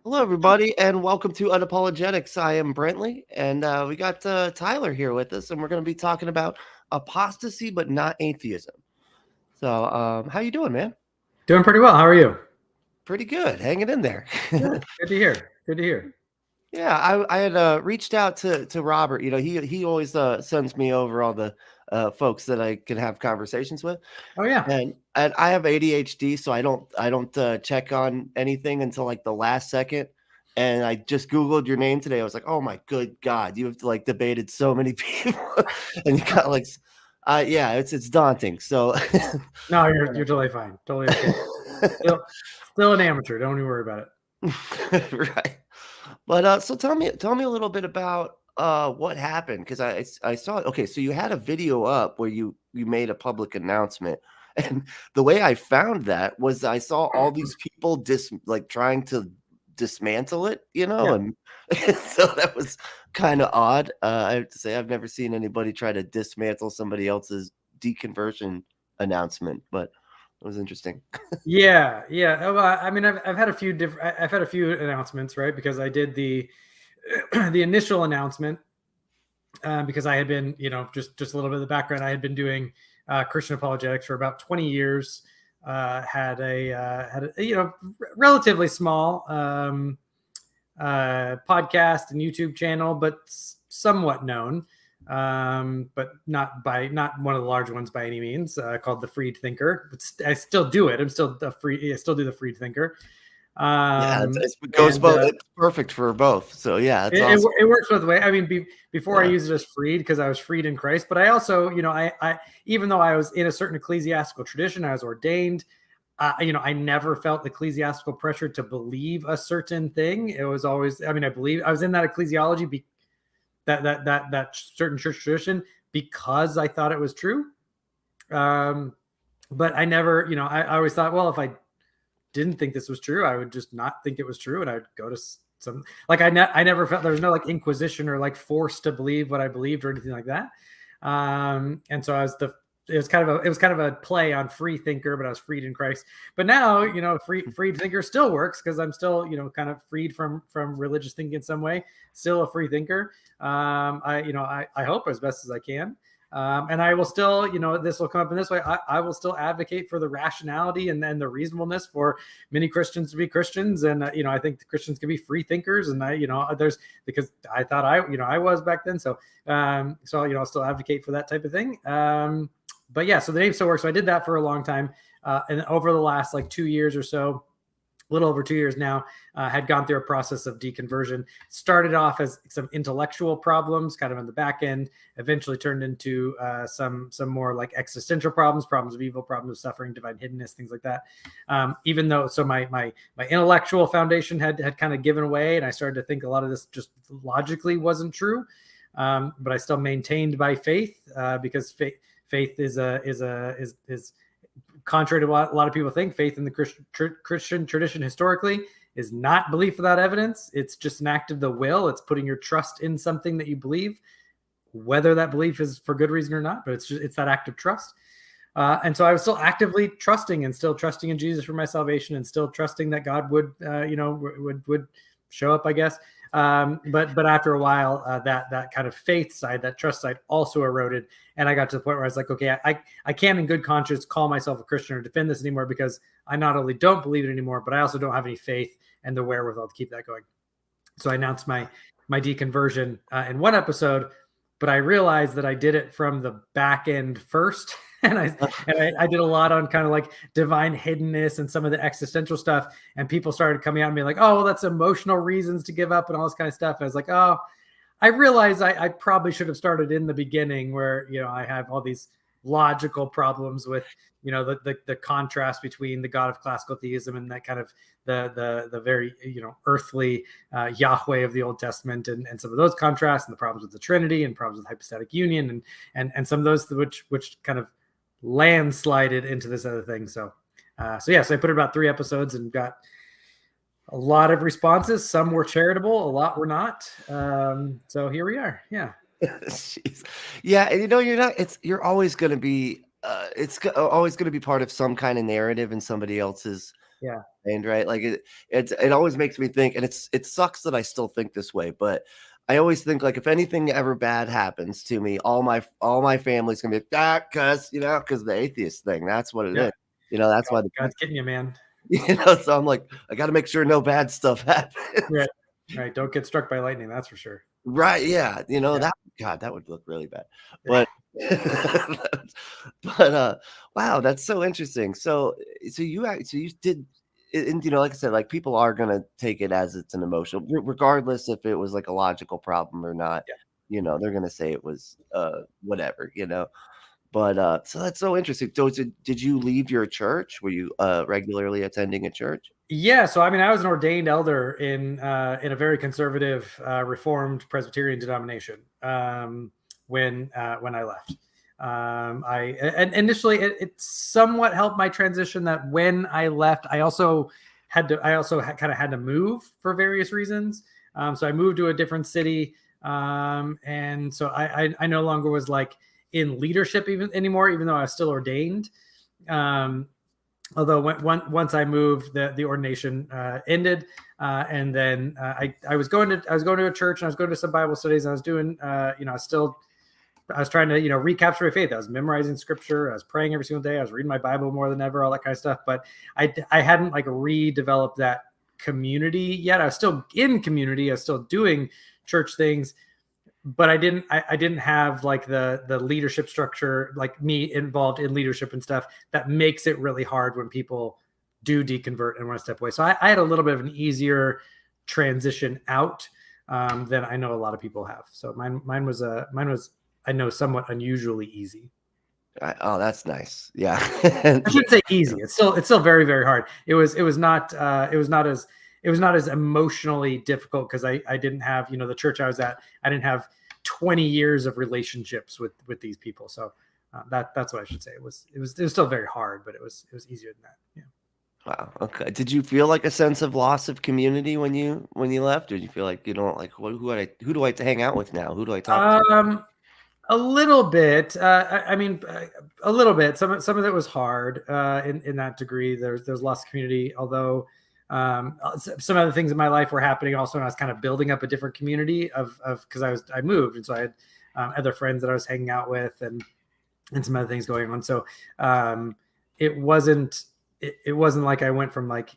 Hello, everybody, and welcome to Unapologetics. I am Brentley, and we got Tyler here with us, and we're going to be talking about apostasy but not atheism. So, how you doing, man? Doing pretty well. How are you? Pretty good, hanging in there. Good. Good to hear. Good to hear. Yeah, I had reached out to Robert. You know, he always sends me over all the folks that I can have conversations with, Oh yeah. and I have ADHD, so I don't check on anything until like the last second. And I just Googled your name today. I was like, oh my good God, you have like debated so many people, and you got like, yeah, it's daunting. So, No, you're totally fine. Totally okay. Still an amateur. Don't even worry about it. right. But so tell me a little bit about what happened, because I saw it. Okay, so you had a video up where you made a public announcement, and the way I found that was I saw all these people trying to dismantle it, Yeah. and so that was kind of odd. I have to say I've never seen anybody try to dismantle somebody else's deconversion announcement, but it was interesting. Yeah. Yeah. Well, I mean, I've had a few different. I've had a few announcements, right? Because I did the the initial announcement because I had been, just a little bit of the background. I had been doing Christian apologetics for about 20 years. Had a relatively small podcast and YouTube channel, but somewhat known, but not one of the large ones by any means. Called the Freed Thinker, but I still do it. I still do the Freed Thinker. Yeah, it goes both. It's perfect for both. So yeah, it's awesome. It works both ways. I mean, before I Yeah. used it as freed because I was freed in Christ, but I also, I even though I was in a certain ecclesiastical tradition, I was ordained. I never felt ecclesiastical pressure to believe a certain thing. It was always, I believe I was in that ecclesiology, that certain church tradition because I thought it was true. But I never, I always thought, well, if I didn't think this was true, I would just not think it was true, and I'd go to some like I never felt there was no like inquisition or like force to believe what I believed or anything like that. And so it was kind of a play on free thinker, but I was freed in Christ. But now, freed thinker still works because I'm still, kind of freed from religious thinking in some way, still a free thinker. I hope as best as I can. And I will still, this will come up in this way. I will still advocate for the rationality and the reasonableness for many Christians to be Christians. And, I think the Christians can be free thinkers. And because I thought I was back then. So, I'll still advocate for that type of thing. But yeah, so the name still works. So I did that for a long time. And over the last like 2 years or so, a little over 2 years now, had gone through a process of deconversion. Started off as some intellectual problems, kind of on the back end, eventually turned into some more like existential problems of evil, problems of suffering, divine hiddenness, things like that. Even though, so my intellectual foundation had kind of given away, and I started to think a lot of this just logically wasn't true. But I still maintained by faith because faith is contrary to what a lot of people think. Faith in the Christian tradition historically is not belief without evidence. It's just an act of the will. It's putting your trust in something that you believe, whether that belief is for good reason or not, but it's that act of trust. And so I was still actively trusting and still trusting in Jesus for my salvation and still trusting that God would show up, I guess. But after a while, that kind of faith side, that trust side also eroded. And I got to the point where I was like, okay, I can't in good conscience call myself a Christian or defend this anymore because I not only don't believe it anymore, but I also don't have any faith and the wherewithal to keep that going. So I announced my deconversion in one episode, but I realized that I did it from the back end first. And I did a lot on kind of like divine hiddenness and some of the existential stuff. And people started coming out and being like, oh, well, that's emotional reasons to give up and all this kind of stuff. And I was like, oh, I realized I probably should have started in the beginning where, I have all these logical problems with, the contrast between the God of classical theism and that kind of the very, earthly Yahweh of the Old Testament and some of those contrasts and the problems with the Trinity and problems with hypostatic union and some of those which kind of landslided into this other thing. So I put about 3 episodes and got a lot of responses. Some were charitable, a lot were not. So here we are. Yeah. Jeez. Yeah, and you're always going to be it's always going to be part of some kind of narrative in somebody else's Yeah. And right, like it always makes me think, and it sucks that I still think this way, but I always think like if anything ever bad happens to me, all my family's gonna be like, cause cause the atheist thing. That's what it Yeah. is. That's why God's getting you, man. so I'm like, I gotta make sure no bad stuff happens. Right. Right. Don't get struck by lightning. That's for sure. Right, yeah, Yeah. that God, that would look really bad. Yeah. But but wow, that's so interesting. So you did and like I said, like people are gonna take it as it's an emotional, regardless if it was like a logical problem or not. Yeah. They're gonna say it was whatever. But so that's so interesting. So did you leave your church? Were you regularly attending a church? Yeah, so I mean, I was an ordained elder in a very conservative, Reformed Presbyterian denomination when I left. And initially it somewhat helped my transition. That when I left, I also kind of had to move for various reasons. So I moved to a different city, and so I no longer was like in leadership even anymore, even though I was still ordained. Although once I moved, the ordination ended, and then I was going to a church, and I was going to some Bible studies, and I was doing I was trying to recapture my faith. I was memorizing scripture, I was praying every single day, I was reading my Bible more than ever, all that kind of stuff. But I hadn't like redeveloped that community yet. I was still in community, I was still doing church things, but I didn't have like the leadership structure, like me involved in leadership and stuff, that makes it really hard when people do deconvert and want to step away. So I had a little bit of an easier transition out than I know a lot of people have. So mine was I know somewhat unusually easy. Oh, that's nice. Yeah. I shouldn't say easy. It's still very, very hard. It was not as emotionally difficult because I didn't have, the church I was at, I didn't have 20 years of relationships with these people. So that's what I should say. It was still very hard, but it was easier than that. Yeah. Wow. Okay. Did you feel like a sense of loss of community when you left? Or did you feel like you don't like who do I hang out with now? Who do I talk to? A little bit. I mean, a little bit. Some of it was hard in that degree. There's lots of community, although some other things in my life were happening also, and I was kind of building up a different community of because I moved, and so I had other friends that I was hanging out with, and some other things going on. So it wasn't like I went from like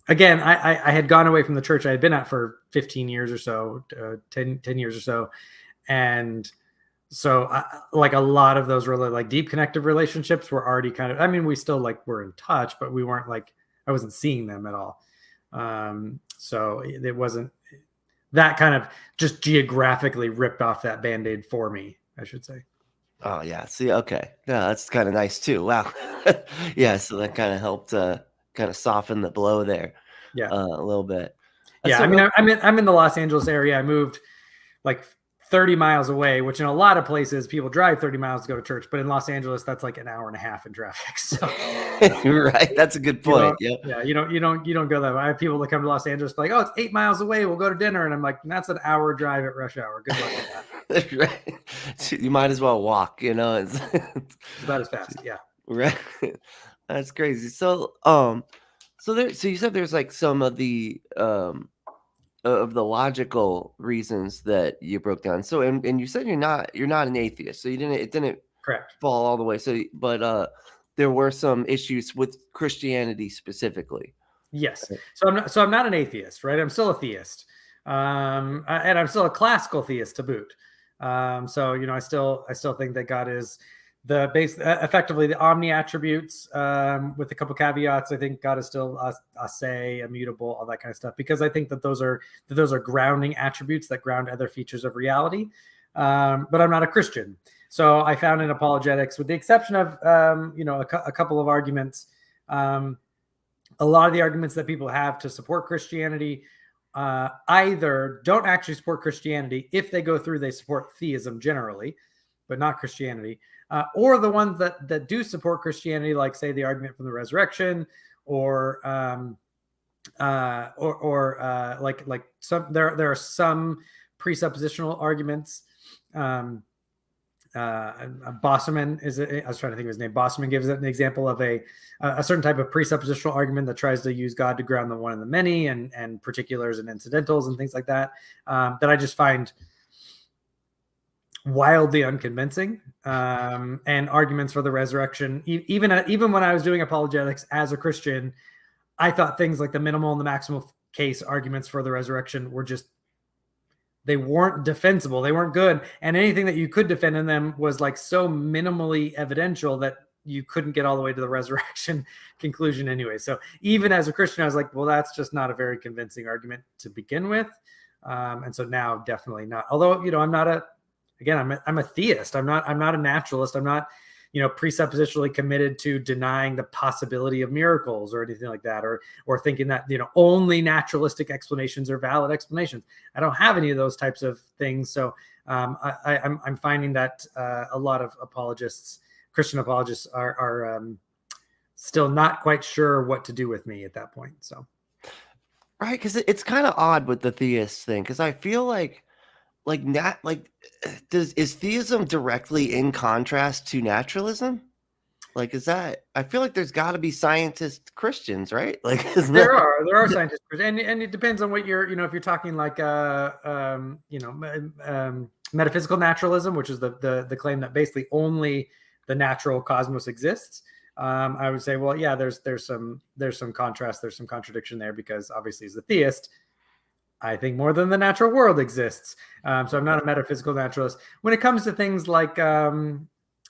again, I had gone away from the church I had been at for 15 years or so, 10 years or so, and so like a lot of those really like deep connective relationships were already kind of, I mean, we still like were in touch, but we weren't like, I wasn't seeing them at all. So it wasn't that kind of just geographically ripped off that Band-Aid for me, I should say. Oh yeah. See, okay. Yeah, that's kind of nice too. Wow. Yeah, so that kind of helped kind of soften the blow there Yeah. a little bit. Yeah. So I mean, I'm in the Los Angeles area. I moved like 30 miles away, which in a lot of places people drive 30 miles to go to church, but in Los Angeles, that's like an hour and a half in traffic. So right. That's a good point. Yep. Yeah. You don't go that way. I have people that come to Los Angeles like, oh, it's 8 miles away, we'll go to dinner. And I'm like, that's an hour drive at rush hour. Good luck with that. Right. You might as well walk, It's about as fast. Yeah. Right. That's crazy. So so you said there's like some of the logical reasons that you broke down. So and you said you're not an atheist. So it didn't Correct. fall all the way. So but there were some issues with Christianity specifically. Yes. So I'm not an atheist, right? I'm still a theist. And I'm still a classical theist to boot. So I still think that God is the base, effectively the omni attributes, with a couple caveats. I think God is still a say, immutable, all that kind of stuff, because I think that those are grounding attributes that ground other features of reality. But I'm not a Christian, so I found in apologetics, with the exception of a couple of arguments, a lot of the arguments that people have to support Christianity either don't actually support Christianity. If they go through, they support theism generally, but not Christianity. Or the ones that do support Christianity, like say the argument from the resurrection, or like some there are some presuppositional arguments Bosserman I was trying to think of his name. Bosserman gives an example of a certain type of presuppositional argument that tries to use God to ground the one and the many, and particulars and incidentals and things like that, that I just find wildly unconvincing. And arguments for the resurrection, even when I was doing apologetics as a Christian, I thought things like the minimal and the maximal case arguments for the resurrection were just, they weren't defensible. They weren't good. And anything that you could defend in them was like so minimally evidential that you couldn't get all the way to the resurrection conclusion anyway. So even as a Christian, I was like, well, that's just not a very convincing argument to begin with. And so now definitely not. Although, I'm not I'm a theist. I'm not a naturalist. I'm not, presuppositionally committed to denying the possibility of miracles or anything like that, or thinking that, only naturalistic explanations are valid explanations. I don't have any of those types of things. So I'm finding that a lot of Christian apologists are still not quite sure what to do with me at that point. So, right, because it's kind of odd with the theist thing, because I feel like is theism directly in contrast to naturalism? Like, is that, I feel like there's got to be scientist Christians, right? Like, there are scientists, and it depends on what you're, if you're talking like metaphysical naturalism, which is the claim that basically only the natural cosmos exists. I would say, well, yeah, there's some contrast, there's some contradiction there, because obviously as a theist, I think more than the natural world exists. So I'm not a metaphysical naturalist. When it comes to things like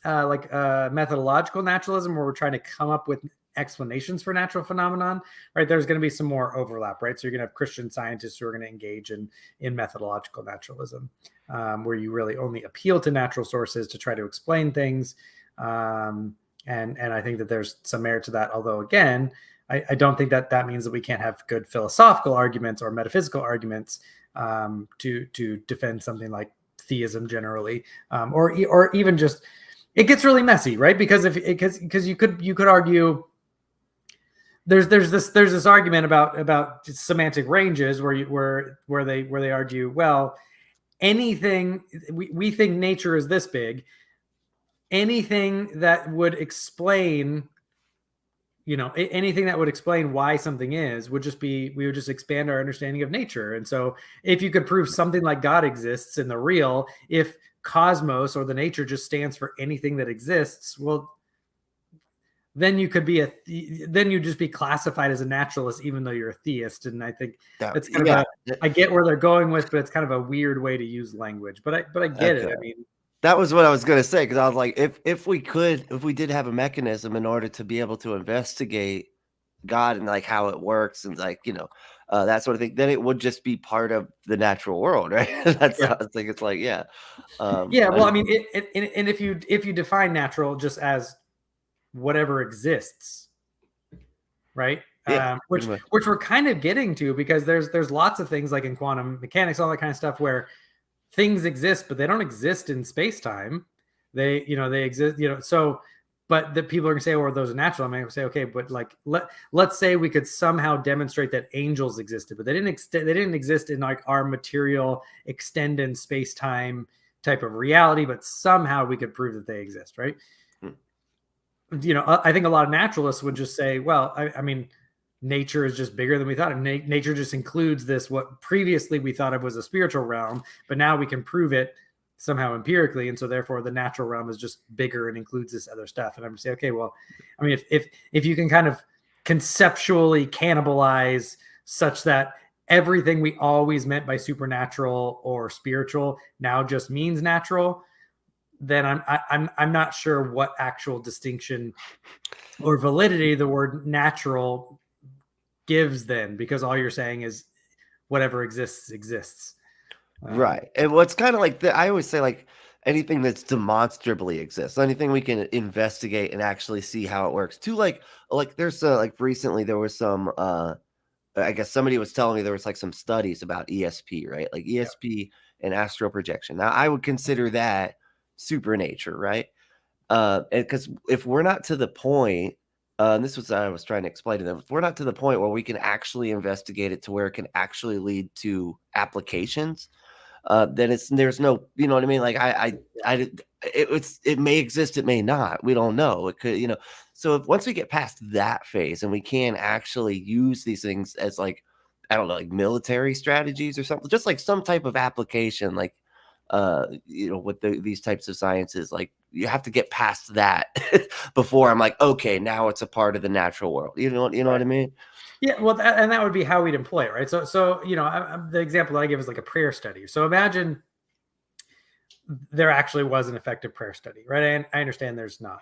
methodological naturalism, where we're trying to come up with explanations for natural phenomenon, right? There's going to be some more overlap, right? So you're going to have Christian scientists who are going to engage in methodological naturalism, where you really only appeal to natural sources to try to explain things. And I think that there's some merit to that. Although, again, I don't think that means that we can't have good philosophical arguments or metaphysical arguments to defend something like theism generally, or even just, it gets really messy, right? Because you could argue there's this argument about semantic ranges where they argue, well, anything, we think nature is this big, anything that would explain, anything that would explain why something is we would just expand our understanding of nature. And so if you could prove something like God exists in the real, if cosmos or the nature just stands for anything that exists, well, then you could be then you'd just be classified as a naturalist, even though you're a theist. And I think that's kind of I get where they're going with, but it's kind of a weird way to use language. But I get it. I mean, that was what I was going to say, because I was like, if we did have a mechanism in order to be able to investigate God and like how it works and like, that sort of thing, then it would just be part of the natural world, right? That's how I think it's like, yeah. Well, I mean, and if you define natural just as whatever exists, right? Yeah, which we're kind of getting to, because there's lots of things like in quantum mechanics, all that kind of stuff, where things exist, but they don't exist in space-time. They exist, so, but the people are gonna say, oh, those are natural. I'm gonna say, okay, but like, let's say we could somehow demonstrate that angels existed, but they didn't exist in like our material extended space-time type of reality, but somehow we could prove that they exist, right? I think a lot of naturalists would just say, well, I mean, nature is just bigger than we thought. And nature just includes this, what previously we thought of was a spiritual realm, but now we can prove it somehow empirically. And so therefore the natural realm is just bigger and includes this other stuff. And I'm saying, okay, well, I mean, if you can kind of conceptually cannibalize such that everything we always meant by supernatural or spiritual now just means natural, then I'm not sure what actual distinction or validity the word natural gives then, because all you're saying is whatever exists. Right. And what's kind of like I always say, like, anything that's demonstrably exists, anything we can investigate and actually see how it works. To like there's like recently there was some I guess somebody was telling me there was like some studies about ESP, right? Like ESP and astral projection. Now I would consider that supernature, right? Because if we're not to the point, this was I was trying to explain to them, if we're not to the point where we can actually investigate it to where it can actually lead to applications, then there's no, you know what I mean? Like it may exist, it may not. We don't know. It could, So once we get past that phase and we can actually use these things as like, I don't know, like military strategies or something, just like some type of application, like with these types of sciences, like you have to get past that before I'm like, okay, now it's a part of the natural world. You know Right. what I mean? Yeah, well, that would be how we'd employ it, right? So the example that I give is like a prayer study. So imagine there actually was an effective prayer study, right? And I understand there's not.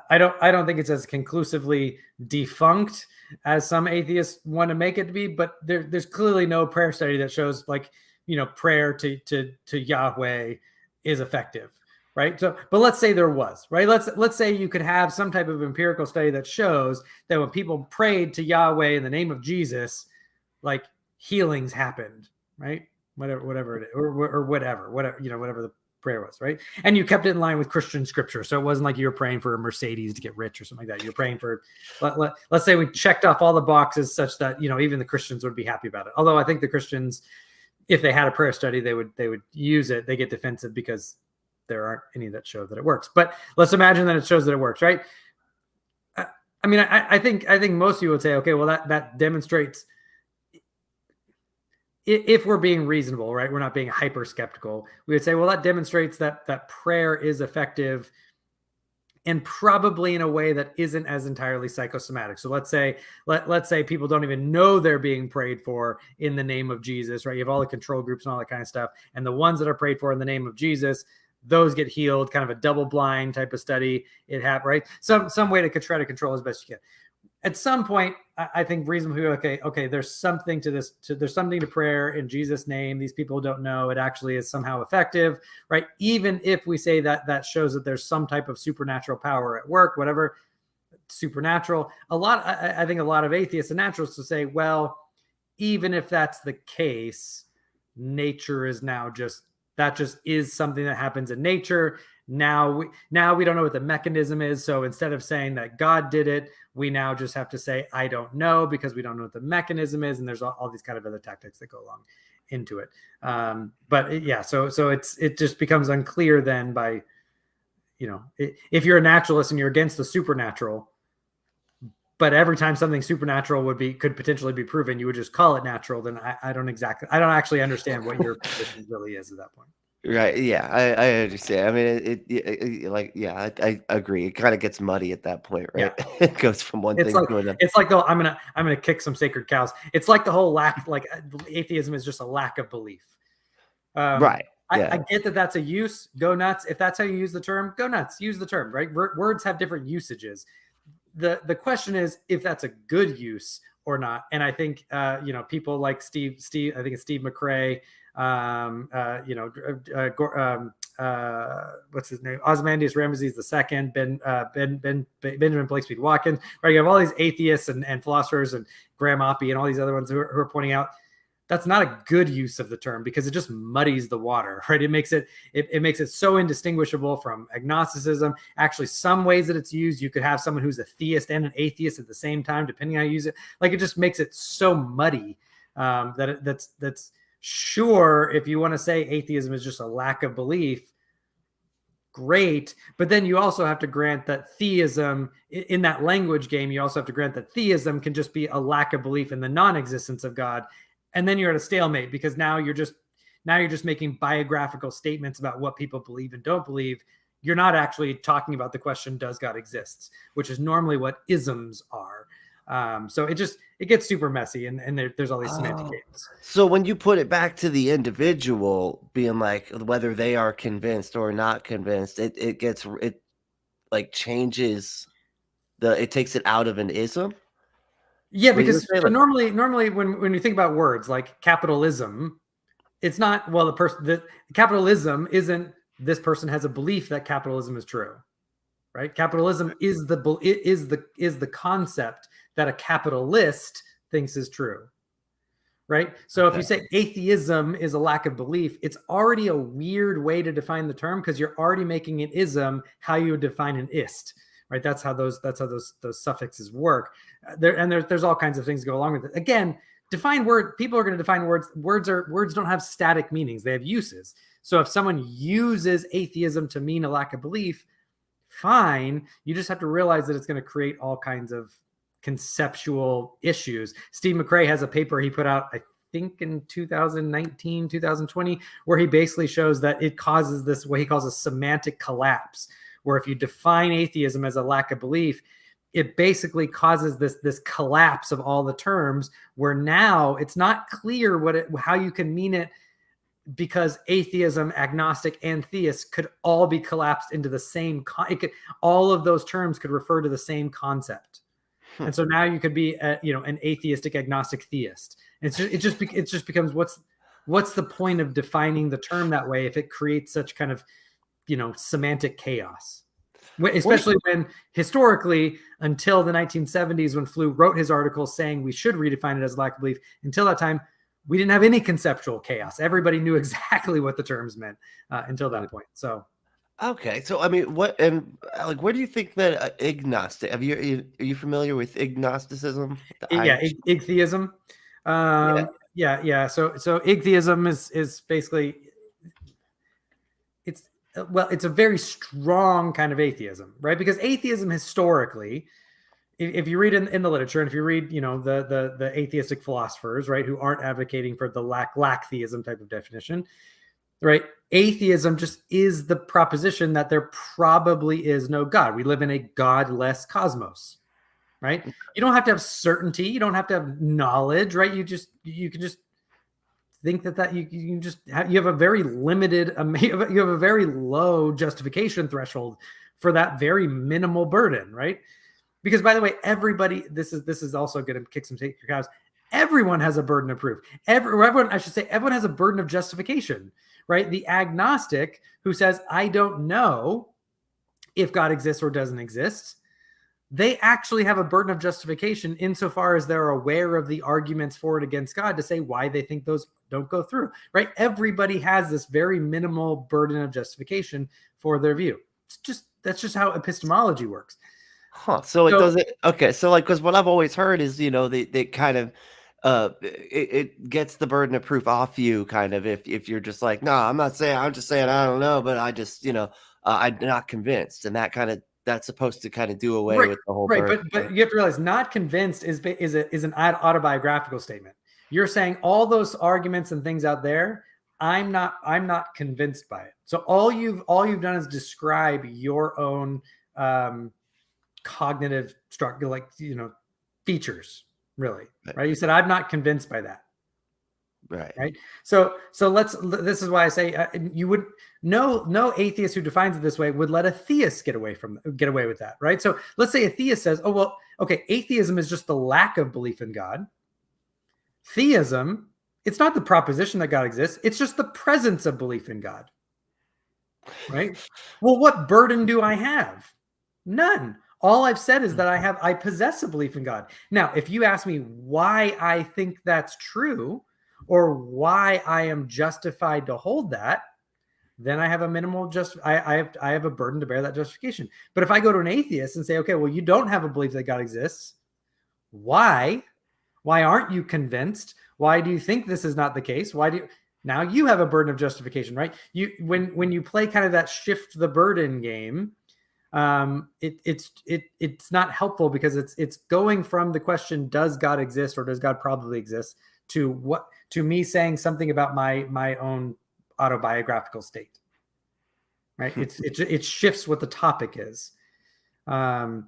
I don't think it's as conclusively defunct as some atheists want to make it to be, but there's clearly no prayer study that shows like prayer to Yahweh is effective, right? So, but let's say there was, right? Let's say you could have some type of empirical study that shows that when people prayed to Yahweh in the name of Jesus, like healings happened, right? Whatever it is, or whatever the prayer was, right? And you kept it in line with Christian scripture. So it wasn't like you were praying for a Mercedes to get rich or something like that. You're praying for, let's say we checked off all the boxes such that, even the Christians would be happy about it. Although I think the Christians, if they had a prayer study, they would use it. They get defensive because there aren't any that show that it works. But let's imagine that it shows that it works, right? I mean, I think most people would say, okay, well, that demonstrates, if we're being reasonable, right? We're not being hyper skeptical. We would say, well, that demonstrates that prayer is effective, and probably in a way that isn't as entirely psychosomatic. So let's say people don't even know they're being prayed for in the name of Jesus, right? You have all the control groups and all that kind of stuff, and the ones that are prayed for in the name of Jesus, those get healed. Kind of a double blind type of study. Right? Some way to try to control as best you can. At some point, I think reasonably, okay, there's something to this. There's something to prayer in Jesus' name. These people don't know it actually is somehow effective, right? Even if we say that shows that there's some type of supernatural power at work, whatever, supernatural. I think a lot of atheists and naturalists will say, well, even if that's the case, nature is now just is something that happens in nature. Now we don't know what the mechanism is. So instead of saying that God did it, we now just have to say, I don't know, because we don't know what the mechanism is. And there's all these kind of other tactics that go along into it. But yeah, so it just becomes unclear then by, if you're a naturalist and you're against the supernatural, but every time something supernatural could potentially be proven, you would just call it natural. Then I don't actually understand what your position really is at that point. Right. Yeah, I understand. I mean, I agree. It kind of gets muddy at that point, right? Yeah. It goes from one thing to another. It's like I'm gonna kick some sacred cows. It's like the whole like atheism is just a lack of belief. Right. Yeah. I get that that's a use. Go nuts. If that's how you use the term, go nuts. Use the term, right? Words have different usages. The question is if that's a good use or not. And I think people like Steve. I think it's Steve McRae. What's his name? Ozymandias Ramesses II, Benjamin Blake Speed Watkins. Right, you have all these atheists and philosophers and Graham Oppie and all these other ones who are pointing out that's not a good use of the term because it just muddies the water, right? It makes it so indistinguishable from agnosticism. Actually, some ways that it's used, you could have someone who's a theist and an atheist at the same time, depending on how you use it. Like it just makes it so muddy that's sure, if you want to say atheism is just a lack of belief, great. But then you also have to grant that theism, in that language game, you also have to grant that theism can just be a lack of belief in the non-existence of God. And then you're at a stalemate because now you're just making biographical statements about what people believe and don't believe. You're not actually talking about the question, does God exist? Which is normally what isms are. So it gets super messy and there's all these semantic games. So when you put it back to the individual being like whether they are convinced or not convinced, it changes it takes it out of an ism. Yeah, because normally when you think about words like capitalism, it's not, well, the capitalism isn't this person has a belief that capitalism is true. Right? Capitalism is the concept that a capitalist thinks is true. Right? So if you say atheism is a lack of belief, it's already a weird way to define the term because you're already making an ism how you would define an ist. Right? That's how those suffixes work. There's all kinds of things that go along with it. Again, people are going to define words. Words don't have static meanings. They have uses. So if someone uses atheism to mean a lack of belief, fine. You just have to realize that it's going to create all kinds of conceptual issues. Steve McRae has a paper he put out, I think in 2019, 2020, where he basically shows that it causes this, what he calls a semantic collapse, where if you define atheism as a lack of belief, it basically causes this collapse of all the terms, where now it's not clear how you can mean it, because atheism, agnostic, and theist could all be collapsed into the same. All of those terms could refer to the same concept, and so now you could be an atheistic, agnostic, theist. And so it just becomes what's the point of defining the term that way if it creates such kind of semantic chaos? Especially when historically, until the 1970s, when Flew wrote his article saying we should redefine it as lack of belief, until that time, we didn't have any conceptual chaos. Everybody knew exactly what the terms meant until that point. So, okay. So, I mean, where do you think that agnostic? Are you familiar with agnosticism? Yeah, atheism. Yeah. So atheism is basically it's a very strong kind of atheism, right? Because atheism historically, if you read in the literature, and if you read, the atheistic philosophers, right, who aren't advocating for the lack theism type of definition, right? Atheism just is the proposition that there probably is no God. We live in a godless cosmos, right? You don't have to have certainty. You don't have to have knowledge, right? You can just think that you have a very limited, you have a very low justification threshold for that very minimal burden, right? Because, by the way, everybody, this is also going to kick some your cows. Everyone has a burden of proof. Everyone has a burden of justification, right? The agnostic who says, I don't know if God exists or doesn't exist, they actually have a burden of justification insofar as they're aware of the arguments for and against God to say why they think those don't go through, right? Everybody has this very minimal burden of justification for their view. That's just how epistemology works. Huh. So it doesn't. Okay. So because what I've always heard is they kind of it gets the burden of proof off you, kind of, if you're just like, no, I'm just saying I don't know, but I just I'm not convinced, and that's supposed to kind of do away with the whole burden. But you have to realize, not convinced is an autobiographical statement. You're saying all those arguments and things out there, I'm not convinced by it. So all you've done is describe your own cognitive structure, features, really, right? You said, I'm not convinced by that. Right. So this is why I say you would no atheist who defines it this way would let a theist get away with that. Right. So let's say a theist says, oh, well, okay, atheism is just the lack of belief in God. Theism, it's not the proposition that God exists. It's just the presence of belief in God. Right. Well, what burden do I have? None. All I've said is that I possess a belief in God. Now, if you ask me why I think that's true, or why I am justified to hold that, then I have a minimal I have a burden to bear that justification. But if I go to an atheist and say, okay, well, you don't have a belief that God exists. Why? Why aren't you convinced? Why do you think this is not the case? Now you have a burden of justification, right? When you play kind of that shift the burden game, it's not helpful, because it's going from the question, does God exist or does God probably exist, to me saying something about my own autobiographical state, right? It shifts what the topic is. And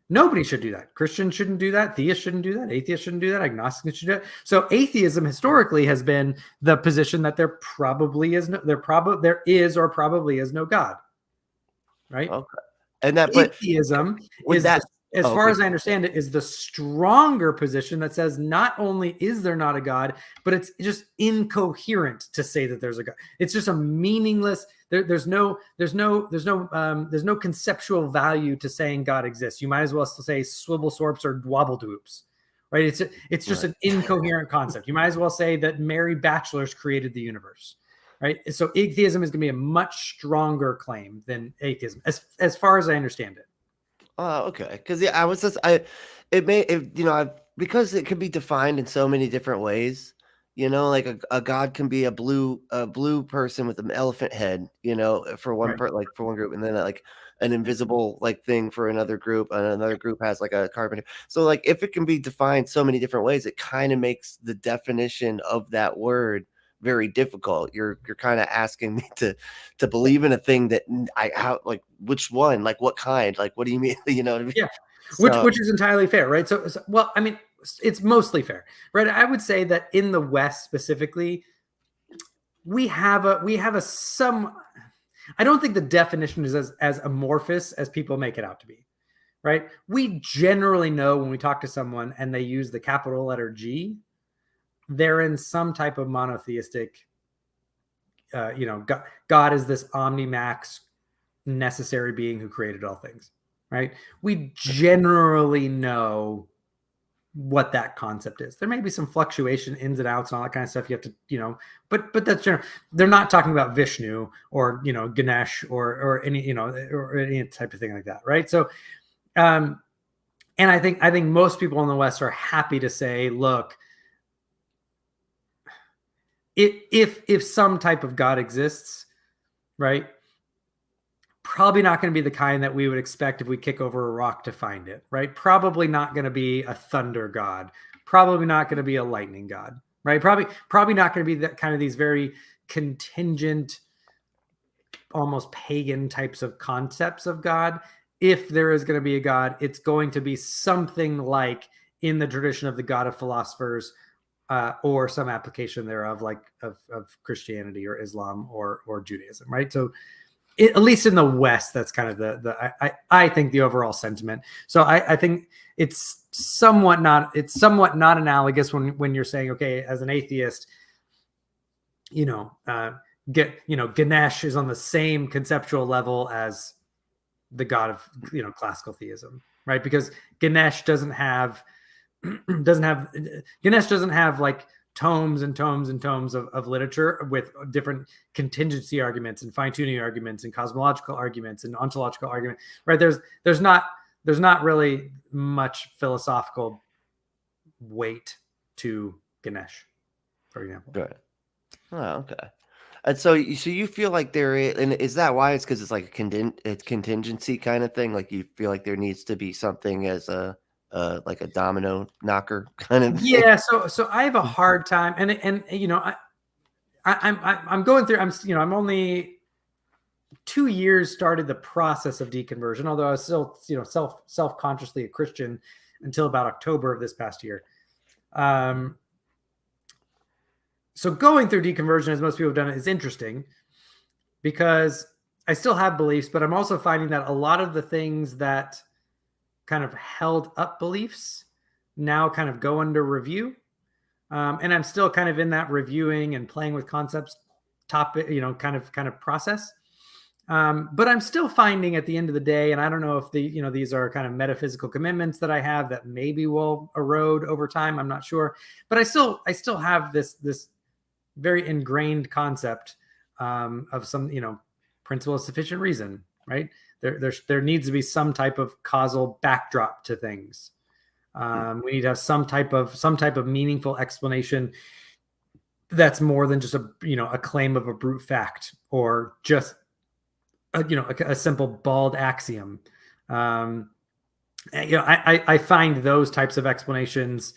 nobody should do that. Christians shouldn't do that. Theists shouldn't do that. Atheists shouldn't do that. Agnostics should do that. So atheism historically has been the position that there is or probably is no God, right? Okay. And atheism is that. As far as I understand it, is the stronger position that says not only is there not a God, but it's just incoherent to say that there's a God. It's just a meaningless. There's no conceptual value to saying God exists. You might as well say swivel sorps or wobble doops, right? It's just an incoherent concept. You might as well say that Mary Bachelors created the universe, right? So atheism is going to be a much stronger claim than atheism, as far as I understand it. Oh, okay. Because I was just I've because it can be defined in so many different ways. Like a god can be a blue person with an elephant head, for one Right. like for one group, and then like an invisible like thing for another group, and another group has like a carbon. So like if it can be defined so many different ways, it kind of makes the definition of that word very difficult. You're kind of asking me to believe in a thing that how, like, which one, like what kind, like what do you mean? You know what I mean? Yeah. So Which is entirely fair, right? So, well, I mean, it's mostly fair, right? I would say that in the West specifically, we have a some. I don't think the definition is as amorphous as people make it out to be, right? We generally know when we talk to someone and they use the capital letter G, they're in some type of monotheistic. God is this omnimax necessary being who created all things, right? We generally know what that concept is. There may be some fluctuation, ins and outs, and all that kind of stuff. You have to, but that's general. They're not talking about Vishnu or Ganesh or any or any type of thing like that, right? So, and I think most people in the West are happy to say, look, if some type of God exists, right? Probably not going to be the kind that we would expect if we kick over a rock to find it, right? Probably not going to be a thunder god. Probably not going to be a lightning god, right? Probably not going to be that kind of these very contingent, almost pagan types of concepts of God. If there is going to be a God, it's going to be something like in the tradition of the God of philosophers, or some application thereof, like of Christianity or Islam or Judaism, right? So at least in the West, that's kind of I think the overall sentiment. So I think it's somewhat not analogous when you're saying, okay, as an atheist, Ganesh is on the same conceptual level as the god of classical theism, right? Because Ganesh doesn't have like tomes and tomes and tomes of literature with different contingency arguments and fine-tuning arguments and cosmological arguments and ontological arguments, right? There's not really much philosophical weight to Ganesh, for example. good. Oh, okay. And so you feel like there is, and is that why? It's because it's like it's contingency kind of thing. Like you feel like there needs to be something as a like a domino knocker kind of thing. Yeah. So I have a hard time, and I'm going through. I'm only 2 years started the process of deconversion, although I was still self-consciously a Christian until about October of this past year. So going through deconversion, as most people have done it, is interesting because I still have beliefs, but I'm also finding that a lot of the things that kind of held up beliefs now kind of go under review. And I'm still kind of in that reviewing and playing with concepts topic, kind of process. But I'm still finding at the end of the day, and I don't know if these are kind of metaphysical commitments that I have that maybe will erode over time. I'm not sure, but I still have this very ingrained concept of some principle of sufficient reason, right? There needs to be some type of causal backdrop to things. We need to have some type of meaningful explanation that's more than just a claim of a brute fact or just a simple bald axiom. I find those types of explanations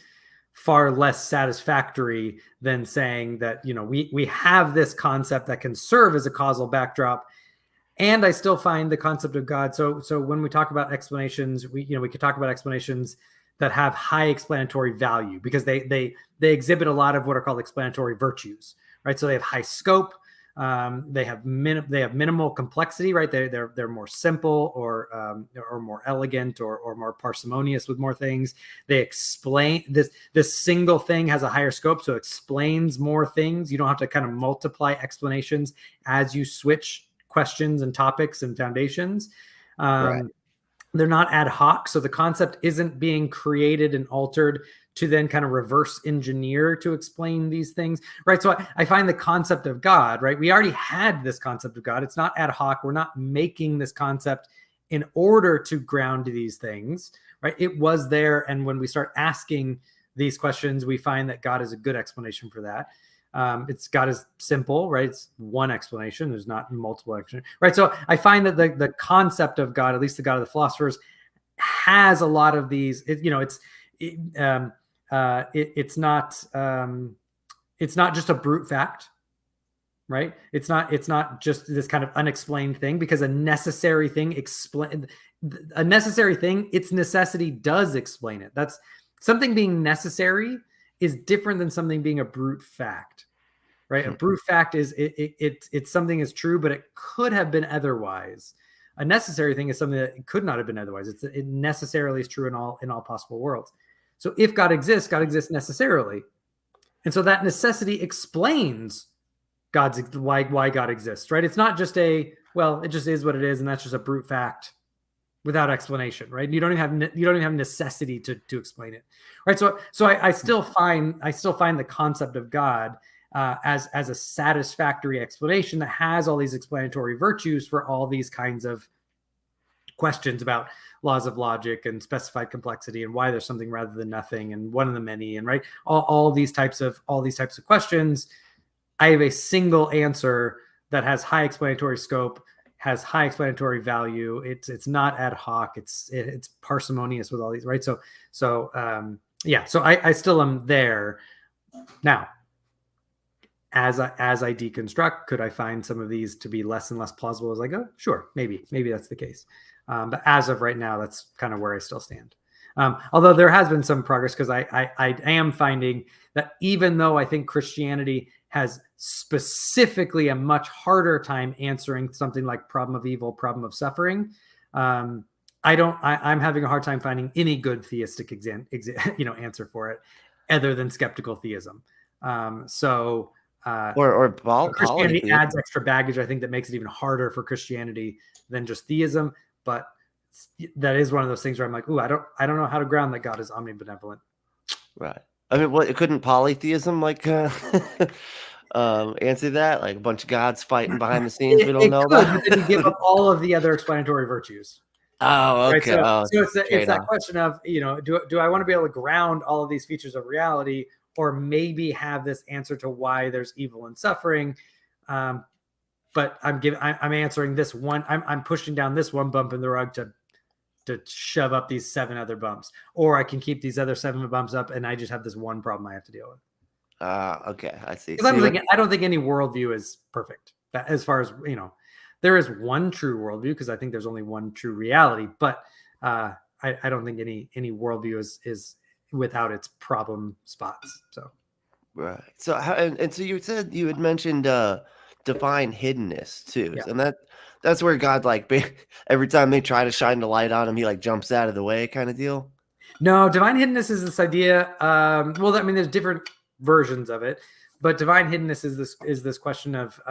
far less satisfactory than saying that we have this concept that can serve as a causal backdrop. And I still find the concept of God. So when we talk about explanations, we could talk about explanations that have high explanatory value because they exhibit a lot of what are called explanatory virtues, right? So they have high scope, they have minimal complexity, right? They're more simple or more elegant or more parsimonious with more things. They explain this single thing has a higher scope, so it explains more things. You don't have to kind of multiply explanations as you switch questions and topics and foundations. Right. They're not ad hoc, so the concept isn't being created and altered to then kind of reverse engineer to explain these things, right? So I find the concept of God, right? We already had this concept of God. It's not ad hoc. We're not making this concept in order to ground these things, right? It was there. And when we start asking these questions, we find that God is a good explanation for that. God is simple, right? It's one explanation. There's not multiple explanations, right? So I find that the concept of God, at least the God of the philosophers, has a lot of these. It's not just a brute fact, right? It's not just this kind of unexplained thing, because a necessary thing, its necessity does explain it. That's something being necessary is different than something being a brute fact, right? A brute fact is it's something is true, but it could have been otherwise. A necessary thing is something that could not have been otherwise. It necessarily is true in all possible worlds. So if God exists necessarily. And so that necessity explains why God exists, right? It's not just it just is what it is, and that's just a brute fact without explanation, right? You don't even have necessity to explain it, right? So I still find the concept of God as a satisfactory explanation that has all these explanatory virtues for all these kinds of questions about laws of logic and specified complexity and why there's something rather than nothing and one of the many, and right, all these types of questions. I have a single answer that has high explanatory scope, has high explanatory value. It's not ad hoc. It's parsimonious with all these, right? So I still am there. Now, as I deconstruct, could I find some of these to be less and less plausible as I go? Sure, maybe that's the case. But as of right now, that's kind of where I still stand. Although there has been some progress, because I am finding that even though I think Christianity has specifically a much harder time answering something like problem of evil, problem of suffering, I'm having a hard time finding any good theistic answer for it, other than skeptical theism. Or Christianity polytheism. adds extra baggage, I think, that makes it even harder for Christianity than just theism. But that is one of those things where I'm like, ooh, I don't know how to ground that God is omnibenevolent. Right. I mean, couldn't polytheism answer that? Like a bunch of gods fighting behind the scenes we don't know about? But then you give up all of the other explanatory virtues. Oh, okay. Right? So it's that question of, do I want to be able to ground all of these features of reality, or maybe have this answer to why there's evil and suffering? But I'm answering this one. I'm pushing down this one bump in the rug to shove up these 7 other bumps, or I can keep these other 7 bumps up, and I just have this one problem I have to deal with. Okay, I see. Because I don't think any worldview is perfect. As far as there is one true worldview, because I think there's only one true reality. But I don't think any worldview is without its problem spots. So right. So so you said you had mentioned divine hiddenness too, yeah. and that's where God, every time they try to shine the light on him, he jumps out of the way, kind of deal. No, divine hiddenness is this idea. There's different versions of it, but divine hiddenness is this question of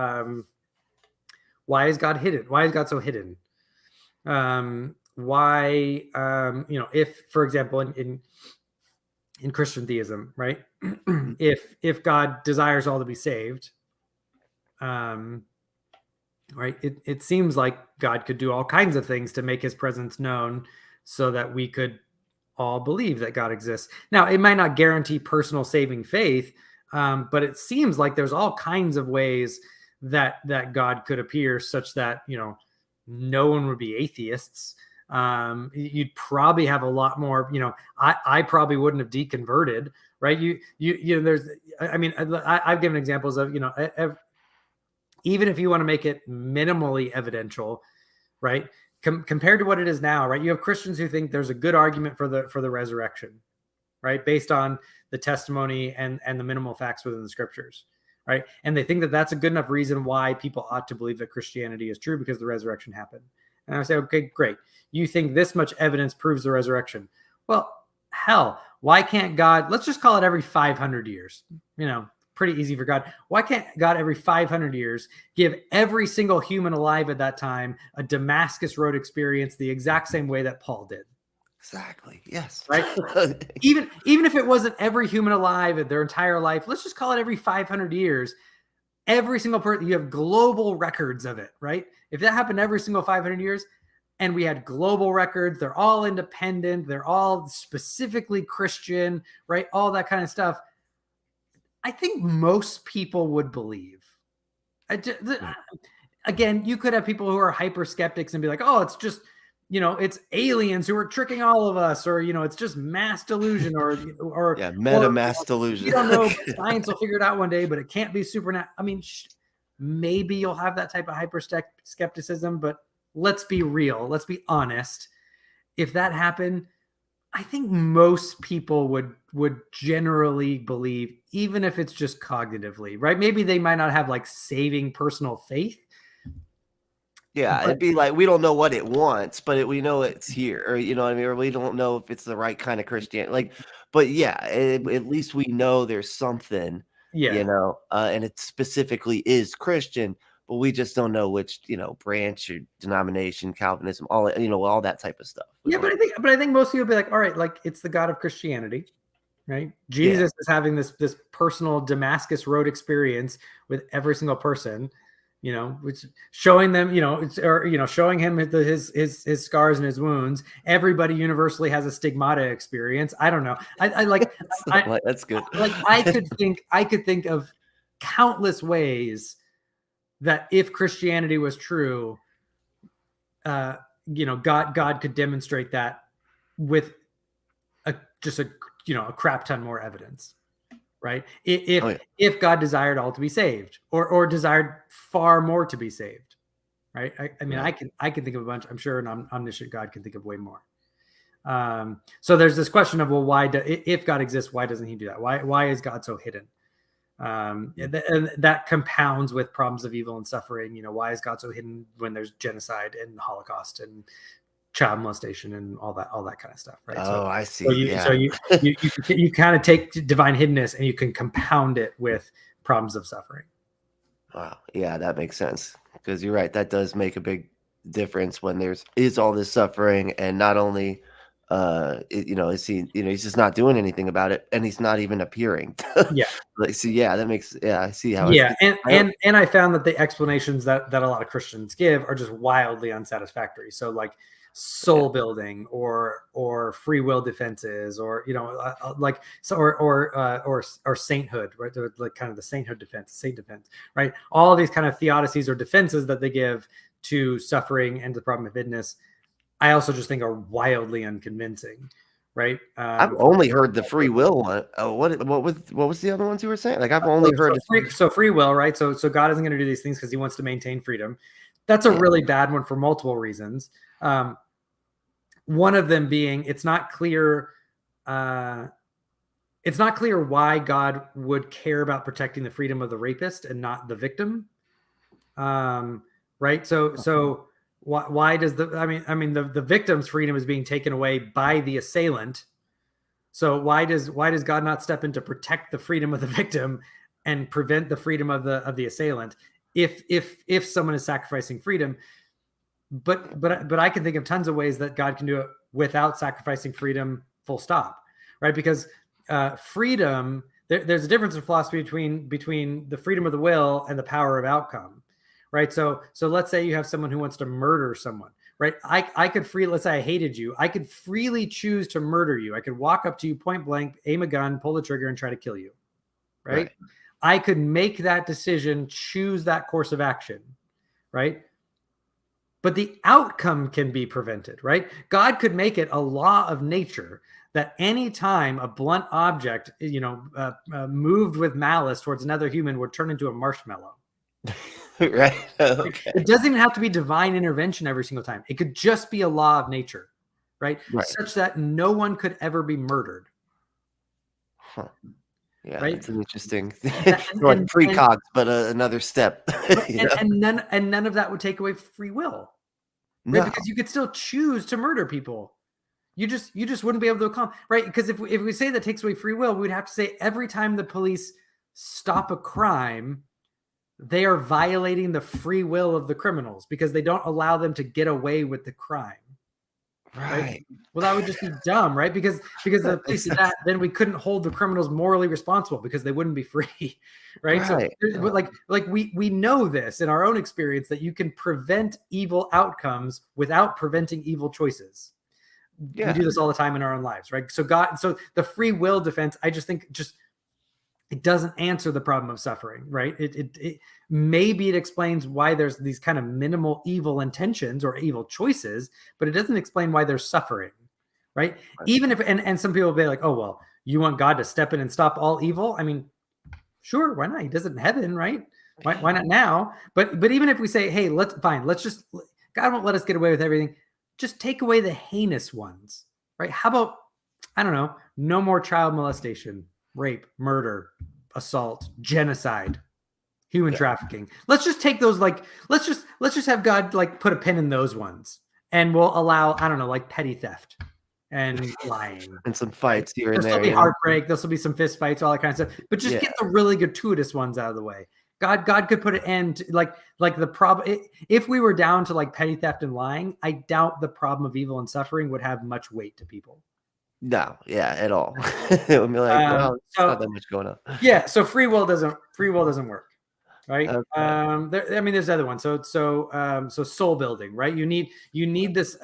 why is God hidden? Why is God so hidden? Why if, for example, in Christian theism, right? if God desires all to be saved, right? It seems like God could do all kinds of things to make his presence known so that we could all believe that God exists. Now, it might not guarantee personal saving faith, but it seems like there's all kinds of ways that God could appear such that, no one would be atheists. You'd probably have a lot more, I probably wouldn't have deconverted, right? I've given examples of, even if you want to make it minimally evidential, right? Compared to what it is now, right? You have Christians who think there's a good argument for the resurrection, right? Based on the testimony and the minimal facts within the scriptures, right? And they think that that's a good enough reason why people ought to believe that Christianity is true because the resurrection happened. And I say, okay, great. You think this much evidence proves the resurrection. Well, hell, why can't God, let's just call it every 500 years, pretty easy for God. Why can't God every 500 years give every single human alive at that time a Damascus Road experience the exact same way that Paul did? Exactly. Yes. Right. even if it wasn't every human alive in their entire life, let's just call it every 500 years. Every single person, you have global records of it, right? If that happened every single 500 years, and we had global records, they're all independent, they're all specifically Christian, right? All that kind of stuff. I think most people would believe. Again, you could have people who are hyper skeptics and be like, oh, it's just, it's aliens who are tricking all of us, or, it's just mass delusion, or mass delusion. You don't know, science will figure it out one day, but it can't be supernatural. I mean, maybe you'll have that type of hyper skepticism, but let's be real. Let's be honest. If that happened, I think most people would generally believe, even if it's just cognitively, right? Maybe they might not have like saving personal faith. Yeah, it'd be like, we don't know what it wants, but we know it's here, or you know what I mean, or we don't know if it's the right kind of Christianity. Like, but yeah, at least we know there's something, and it specifically is Christian, but we just don't know which, branch or denomination, Calvinism, all that type of stuff. Yeah, but I think most people be like, all right, like it's the God of Christianity, right? Jesus is having this personal Damascus Road experience with every single person, which showing them, showing him his scars and his wounds. Everybody universally has a stigmata experience. I don't know. I like that's good. Like I could think of countless ways that if Christianity was true, God could demonstrate that with a crap ton more evidence. Right. If God desired all to be saved, or desired far more to be saved. Right. I mean, I can think of a bunch. I'm sure an omniscient God can think of way more. So there's this question of, well, if God exists, why doesn't he do that? Why is God so hidden? And that compounds with problems of evil and suffering. Why is God so hidden when there's genocide and Holocaust and child molestation and all that kind of stuff, right? Oh, I see. So you kind of take divine hiddenness and you can compound it with problems of suffering. Wow. Yeah, that makes sense, because you're right. That does make a big difference when is all this suffering, and not only is he, he's just not doing anything about it, and he's not even appearing. Yeah. I see how. Yeah, and I found that the explanations that a lot of Christians give are just wildly unsatisfactory. So like soul building, or free will defenses, or or sainthood, right? Like kind of the saint defense, right? All of these kind of theodicies or defenses that they give to suffering and the problem of hiddenness, I also just think are wildly unconvincing, right? I've only heard the free will one. What was the other ones you were saying? Like, I've only heard free will, right? So God isn't going to do these things because he wants to maintain freedom. That's a really bad one for multiple reasons. One of them being, it's not clear why God would care about protecting the freedom of the rapist and not the victim. Right. So why does the victim's freedom is being taken away by the assailant. So why does God not step in to protect the freedom of the victim and prevent the freedom of the assailant if someone is sacrificing freedom? But I can think of tons of ways that God can do it without sacrificing freedom, full stop, right? Because freedom, there's a difference in philosophy between the freedom of the will and the power of outcome, right? So let's say you have someone who wants to murder someone, right? I could let's say I hated you. I could freely choose to murder you. I could walk up to you point blank, aim a gun, pull the trigger, and try to kill you, right? I could make that decision, choose that course of action, right? But the outcome can be prevented, right? God could make it a law of nature that any time a blunt object, moved with malice towards another human, would turn into a marshmallow. Right. Okay. It doesn't even have to be divine intervention every single time. It could just be a law of nature, right? Such that no one could ever be murdered. Huh. Yeah, right? It's an interesting like precogs, but another step. And none of that would take away free will, right? Because you could still choose to murder people. You just wouldn't be able to accomplish, right? Because if we say that takes away free will, we'd have to say every time the police stop a crime, they are violating the free will of the criminals because they don't allow them to get away with the crime. Right. Well, that would just be dumb, right? Because if the police did that, then we couldn't hold the criminals morally responsible because they wouldn't be free, right? So, Right. but like we know this in our own experience that you can prevent evil outcomes without preventing evil choices. Yeah. We do this all the time in our own lives, right? So the free will defense, I just think it doesn't answer the problem of suffering, right? It maybe it explains why there's these kind of minimal evil intentions or evil choices, but it doesn't explain why there's suffering, right? Even if and some people will be like, oh well, you want God to step in and stop all evil? I mean, sure, why not? He does it in heaven, right? Why not now? But even if we say, hey, let's just, God won't let us get away with everything. Just take away the heinous ones, right? How about, I don't know, no more child molestation, rape, murder, assault, genocide, human trafficking. Let's just take those, like, let's just have God like put a pin in those ones, and we'll allow, I don't know, like petty theft and lying And some fights here and There'll there. still be heartbreak. There'll still be some fist fights, all that kind of stuff. But just get the really gratuitous ones out of the way. God could put an end to, like the problem. If we were down to like petty theft and lying, I doubt the problem of evil and suffering would have much weight to people. No, yeah, at all. It would be like, well, there's not that much going on. Yeah, so free will doesn't work, right? Okay. There's other ones. So soul building, right? You need this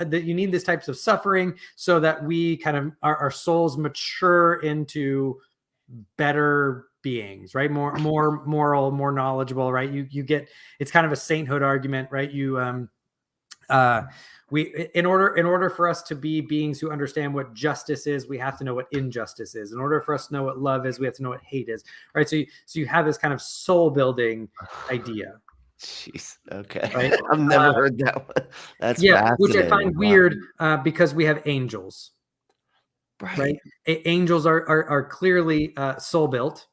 types of suffering so that we kind of our souls mature into better beings, right? More moral, more knowledgeable, right? You get, it's kind of a sainthood argument, right? In order for us to be beings who understand what justice is, we have to know what injustice is. In order for us to know what love is, we have to know what hate is, right? So you have this kind of soul building idea. Jeez. Okay. Right? I've never heard that one. That's which I find fascinating. weird because we have angels. Right? Angels are clearly soul built,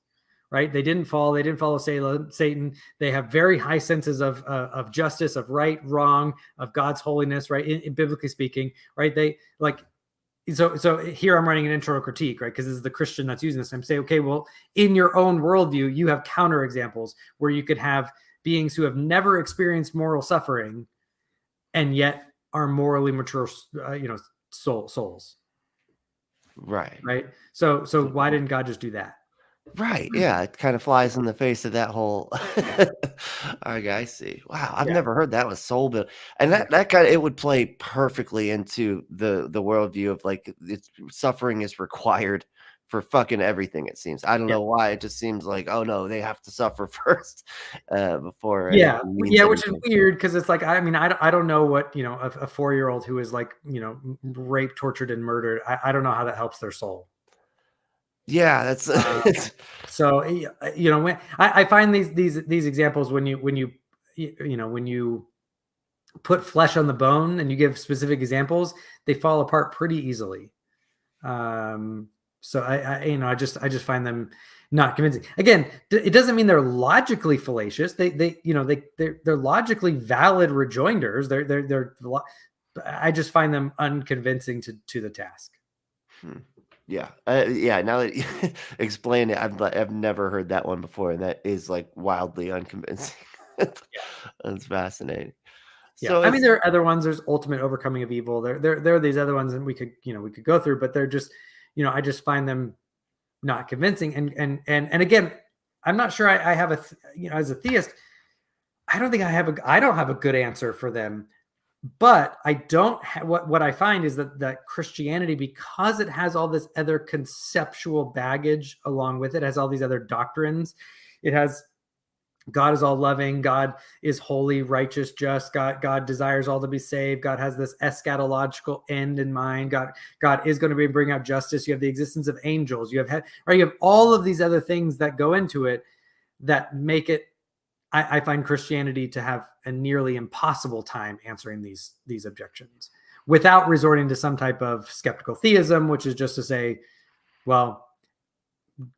right? They didn't fall. They didn't follow Satan. They have very high senses of justice, of right, wrong, of God's holiness, right? In biblically speaking, right? They like, so here I'm running an intro critique, right? Because this is the Christian that's using this. I'm saying, okay, well, in your own worldview, you have counter examples where you could have beings who have never experienced moral suffering and yet are morally mature, souls. Right. So why didn't God just do that? Right. Yeah. It kind of flies in the face of that whole. All right, I see. Wow. I've never heard that was soul built. And that kind of, it would play perfectly into the worldview of like suffering is required for fucking everything. It seems. I don't know why. It just seems like, oh no, they have to suffer first before. Which is weird because it's like, I mean, I don't know what, a 4-year-old who is like, raped, tortured, and murdered. I don't know how that helps their soul. Yeah, that's so when I find these examples when you put flesh on the bone and you give specific examples, they fall apart pretty easily. So I just find them not convincing. Again, it doesn't mean they're logically fallacious. They're logically valid rejoinders. I just find them unconvincing to the task. Yeah. Now that you explain it, I've never heard that one before, and that is like wildly unconvincing. That's fascinating. So I mean, there are other ones. There's ultimate overcoming of evil. There are these other ones, and we could go through, but they're just, I just find them not convincing. And again, I'm not sure I have as a theist, I don't think I don't have a good answer for them. But I don't what I find is that Christianity, because it has all this other conceptual baggage along with it, has all these other doctrines. It has God is all loving, God is holy, righteous, just. God desires all to be saved. God has this eschatological end in mind. God is going to bring out justice. You have the existence of angels. You have all of these other things that go into it that make it. I find Christianity to have a nearly impossible time answering these objections without resorting to some type of skeptical theism, which is just to say, well,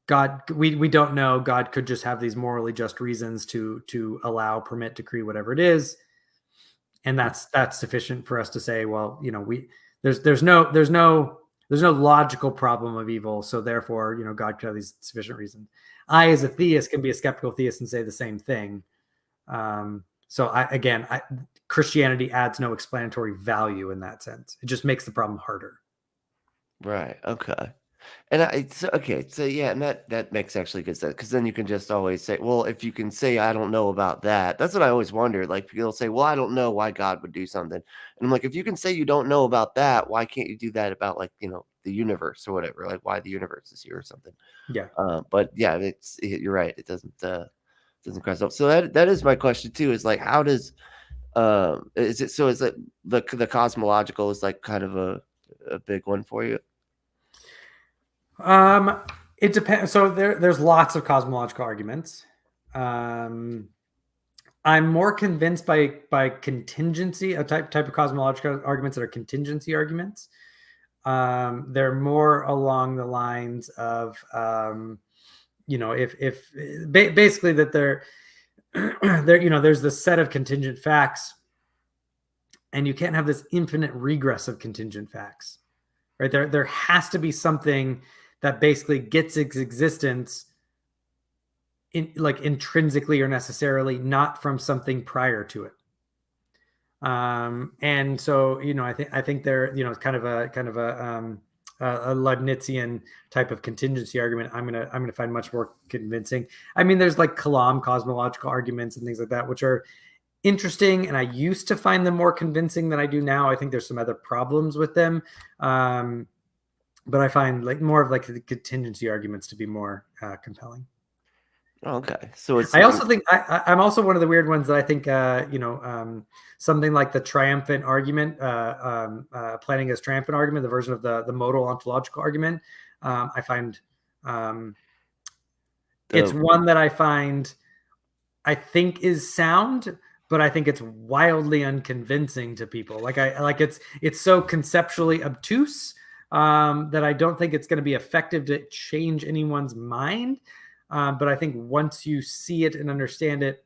God, we don't know. God could just have these morally just reasons to allow, permit, decree, whatever it is, and that's sufficient for us to say, well, there's no logical problem of evil, so therefore, God could have these sufficient reasons. I, as a theist, can be a skeptical theist and say the same thing. So Christianity adds no explanatory value in that sense. It just makes the problem harder. Right. Okay. And okay. So yeah, and that makes actually good sense, because then you can just always say, well, if you can say I don't know about that, that's what I always wondered. Like people say, well, I don't know why God would do something, and I'm like, if you can say you don't know about that, why can't you do that about, like, the universe or whatever, like why the universe is here or something? Yeah. But yeah, you're right. It doesn't cross up. So that is my question too. Is like, how does is it so? Is it the cosmological is like kind of a big one for you? It depends. So there's lots of cosmological arguments. I'm more convinced by contingency, a type of cosmological arguments that are contingency arguments. They're more along the lines of, if basically that they're there's this set of contingent facts, and you can't have this infinite regress of contingent facts, right? There has to be something that basically gets its existence like intrinsically or necessarily, not from something prior to it. And so, I think they're, it's kind of a Leibnizian type of contingency argument. I'm gonna find much more convincing. I mean, there's like Kalam cosmological arguments and things like that, which are interesting, and I used to find them more convincing than I do now. I think there's some other problems with them, but I find like more of like the contingency arguments to be more compelling. Okay, so I also think I'm also one of the weird ones that I think something like the triumphant argument, planning as triumphant argument, the version of the modal ontological argument. I find it's one that I think is sound, but I think it's wildly unconvincing to people. Like it's so conceptually obtuse that I don't think it's going to be effective to change anyone's mind. But I think once you see it and understand it,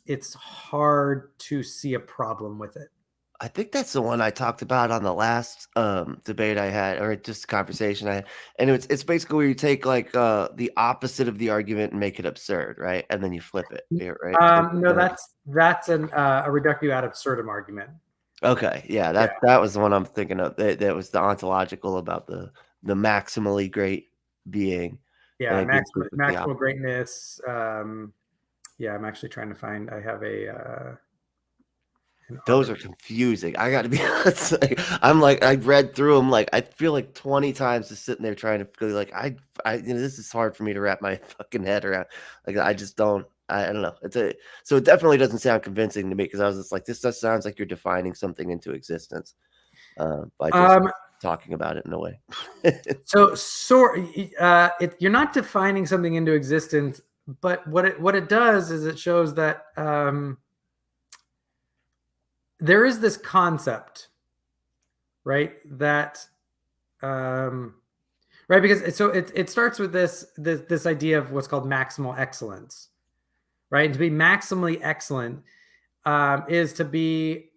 it's hard to see a problem with it. I think that's the one I talked about on the last debate I had, or just conversation I had. And it's basically where you take like the opposite of the argument and make it absurd, right? And then you flip it, right? No, that's a reductio ad absurdum argument. Okay, yeah, that was the one I'm thinking of. That was the ontological about the maximally great being. Yeah, maximal greatness. Yeah, I'm actually trying to find. I have those are confusing. I got to be honest. I'm like, I read through them like I feel like 20 times just sitting there trying to feel like this is hard for me to wrap my fucking head around. Like I just don't. I don't know. So it definitely doesn't sound convincing to me, because I was just like, this just sounds like you're defining something into existence by just talking about it in a way. You're not defining something into existence, but what it does is it shows that there is this concept, right? That right, because it starts with this idea of what's called maximal excellence, right? And to be maximally excellent is to be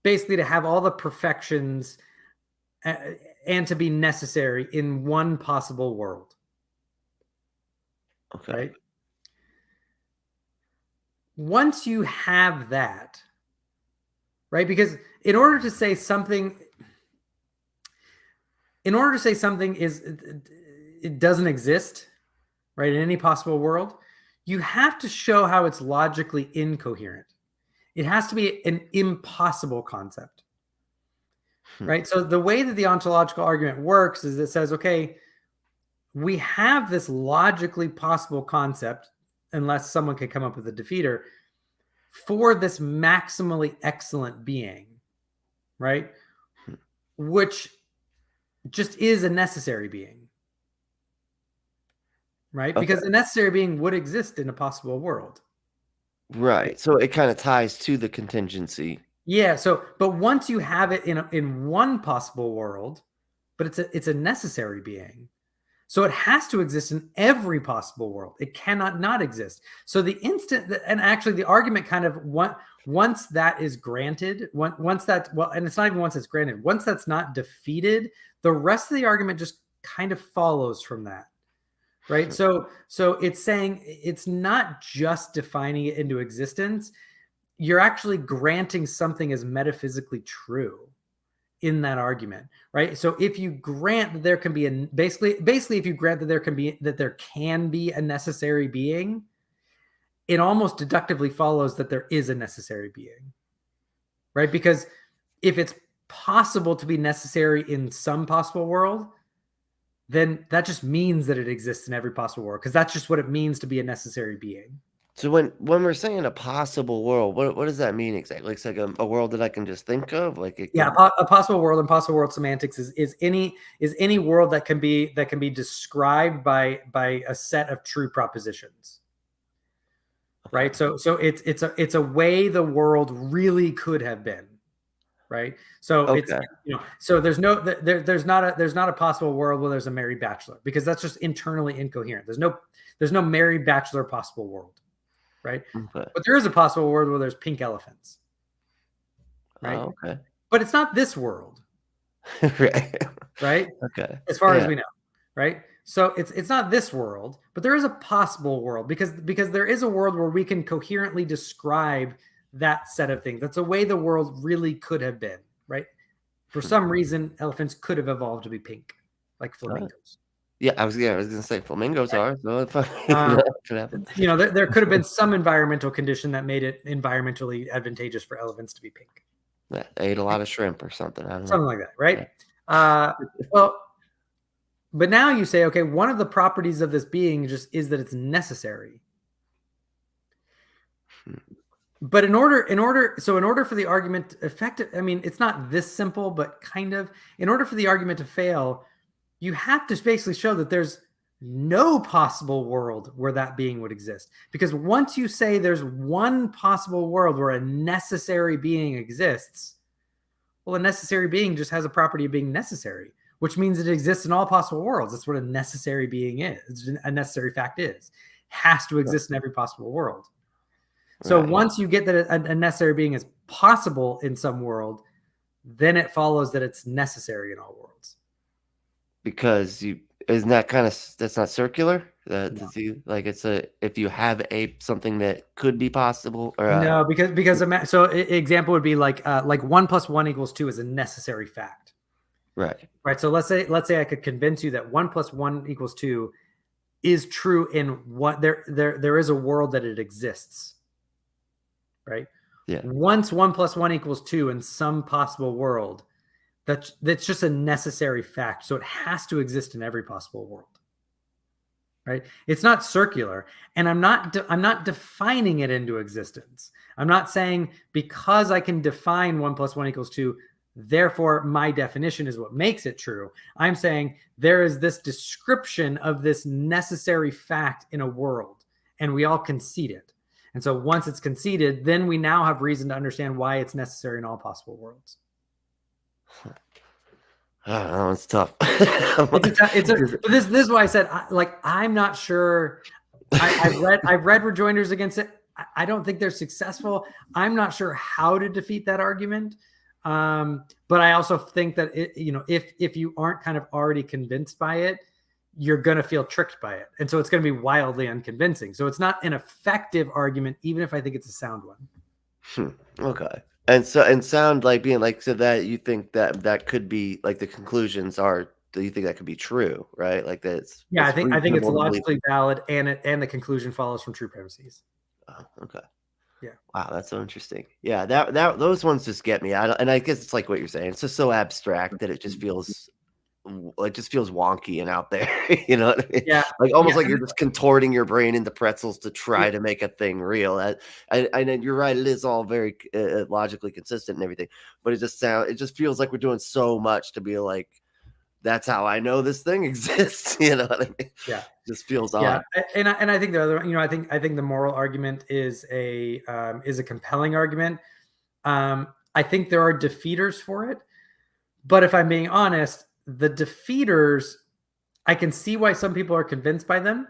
basically to have all the perfections and to be necessary in one possible world. Okay. Right? Once you have that, right? Because in order to say something it doesn't exist, right, in any possible world, you have to show how it's logically incoherent. It has to be an impossible concept. Right? So the way that the ontological argument works is it says, okay, we have this logically possible concept, unless someone can come up with a defeater, for this maximally excellent being, right? Which just is a necessary being, right? Okay. Because a necessary being would exist in a possible world. Right. So it kind of ties to the contingency. Yeah. So, but once you have it in one possible world, but it's a necessary being, so it has to exist in every possible world. It cannot not exist. So the instant that, and actually the argument kind of once that is granted, once that, well, and it's not even once it's granted, once that's not defeated, the rest of the argument just kind of follows from that. Right. So it's saying it's not just defining it into existence. you're actually granting something as metaphysically true in that argument, right? So if you grant that there can be basically if you grant that there can be a necessary being, it almost deductively follows that there is a necessary being, right? Because if it's possible to be necessary in some possible world, then that just means that it exists in every possible world, because that's just what it means to be a necessary being. So when we're saying a possible world, what does that mean exactly? It's like a world that I can just think of, like it Yeah, could, a possible world and possible world semantics is any world that can be described by a set of true propositions, right? So it's a way the world really could have been, right? So it's, okay, so there's not a possible world where there's a married bachelor, because that's just internally incoherent. There's no married bachelor possible world, right? okay, But there is a possible world where there's pink elephants, right? oh, okay, But it's not this world, right, right? okay, As far as yeah, we know, right? So it's not this world, but there is a possible world, because there is a world where we can coherently describe that set of things. That's a way the world really could have been, right? For some reason, elephants could have evolved to be pink, like flamingos. yeah. I was gonna say flamingos Right? are so if I, Um, could happen. there could have been some environmental condition that made it environmentally advantageous for elephants to be pink, Yeah, I ate a lot of shrimp or something. I don't know. something like that, right? Yeah. Well, but now you say, okay, one of the properties of this being just is that it's necessary. But in order for the argument effective, I mean, it's not this simple, but kind of, in order for the argument to fail, you have to basically show that there's no possible world where that being would exist. Because once you say there's one possible world where a necessary being exists, well, a necessary being just has a property of being necessary, which means it exists in all possible worlds. That's what a necessary being is. A necessary fact is. Has to exist in every possible world. So Right. once you get that a necessary being is possible in some world, then it follows that it's necessary in all worlds. Because isn't that kind of, that's not circular? No, Like it's if you have something that could be possible or no, because so example would be like 1 + 1 = 2 is a necessary fact, right. right? So let's say I could convince you that 1 + 1 = 2 is true in what there is a world that it exists, right? Yeah. Once 1 + 1 = 2 in some possible world, that's just a necessary fact. So it has to exist in every possible world, right? It's not circular, and I'm not defining it into existence. I'm not saying because I can define 1 + 1 = 2, therefore my definition is what makes it true. I'm saying there is this description of this necessary fact in a world, and we all concede it. And so once it's conceded, then we now have reason to understand why it's necessary in all possible worlds. I don't know, it's tough. This is why I said, I'm not sure. I've read rejoinders against it. I don't think they're successful. I'm not sure how to defeat that argument. But I also think that if you aren't kind of already convinced by it, you're going to feel tricked by it. And so it's going to be wildly unconvincing. So it's not an effective argument, even if I think it's a sound one. Okay. And sound like being like, so that you think that could be like the conclusions are, do you think that could be true, right? Like that's, Yeah, I think it's reasonable to believe. logically valid, and the conclusion follows from true premises. Oh, okay. Yeah. Wow, that's so interesting. Yeah, those ones just get me. And I guess it's like what you're saying. It's just so abstract that it just feels wonky and out there. You know what I mean? Yeah. Like almost Yeah. like you're just contorting your brain into pretzels to try to make a thing real. And you're right, it is all very logically consistent and everything, but it just feels like we're doing so much to be like, that's how I know this thing exists. You know what I mean? Yeah. It just feels Yeah. odd. And I think the other, I think the moral argument is a compelling argument. I think there are defeaters for it, but if I'm being honest, the defeaters, I can see why some people are convinced by them.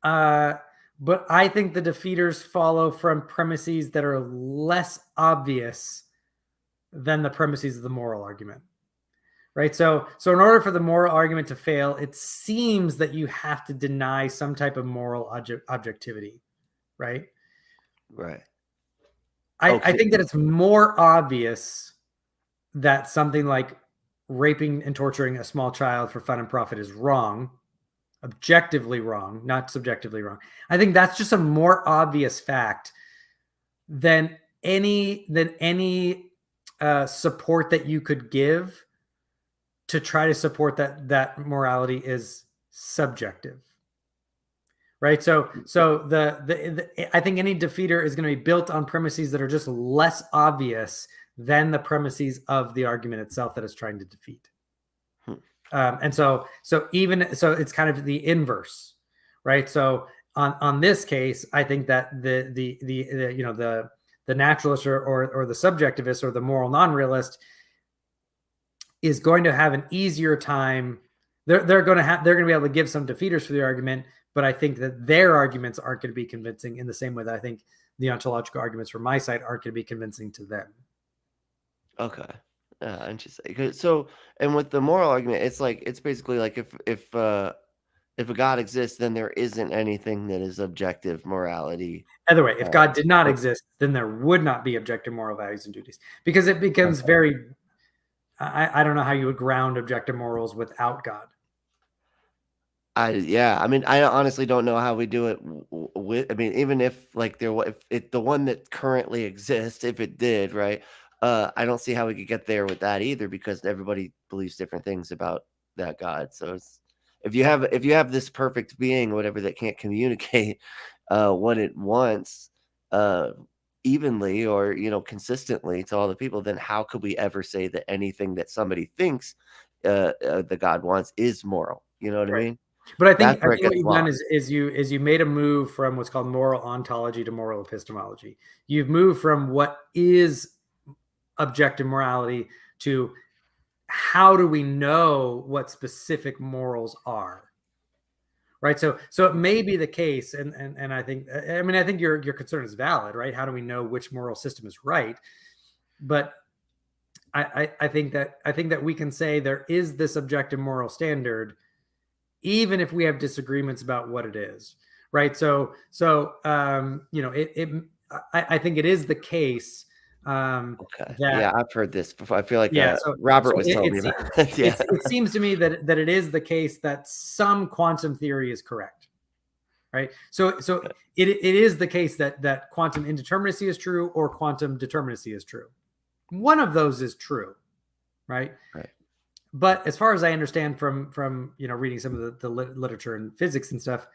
But I think the defeaters follow from premises that are less obvious than the premises of the moral argument. Right. So in order for the moral argument to fail, it seems that you have to deny some type of moral objectivity. Right. Right. I think that it's more obvious that something like raping and torturing a small child for fun and profit is wrong, objectively wrong, not subjectively wrong. I think that's just a more obvious fact than any support that you could give to try to support that morality is subjective. Right. So I think any defeater is going to be built on premises that are just less obvious than the premises of the argument itself that it's trying to defeat. And so it's kind of the inverse, right? So on this case, I think that the naturalist or the subjectivist or the moral non-realist is going to have an easier time. They're going to be able to give some defeaters for the argument, but I think that their arguments aren't going to be convincing in the same way that I think the ontological arguments from my side aren't going to be convincing to them. Okay. Interesting. So, and with the moral argument, it's basically like if a God exists, then there isn't anything that is objective morality. Either way, if God did not exist, then there would not be objective moral values and duties, because it becomes very. I don't know how you would ground objective morals without God. I mean, I honestly don't know how we do it with. I mean, even if if the one that currently exists, if it did, right? I don't see how we could get there with that either, because everybody believes different things about that God. So if you have this perfect being, whatever, that can't communicate what it wants evenly or consistently to all the people, then how could we ever say that anything that somebody thinks the God wants is moral? You know what I mean? But I think what you've done is you made a move from what's called moral ontology to moral epistemology. You've moved from what is objective morality to how do we know what specific morals are, right? So it may be the case, and I think your concern is valid, right? How do we know which moral system is right? But I think that we can say there is this objective moral standard, even if we have disagreements about what it is, right? I think it is the case. Okay. Yeah, I've heard this before. I feel like Robert was telling me about it. Yeah. It seems to me that it is the case that some quantum theory is correct, right? So it is the case that quantum indeterminacy is true or quantum determinacy is true. One of those is true, right? Right. But as far as I understand from reading some of the literature and physics and stuff,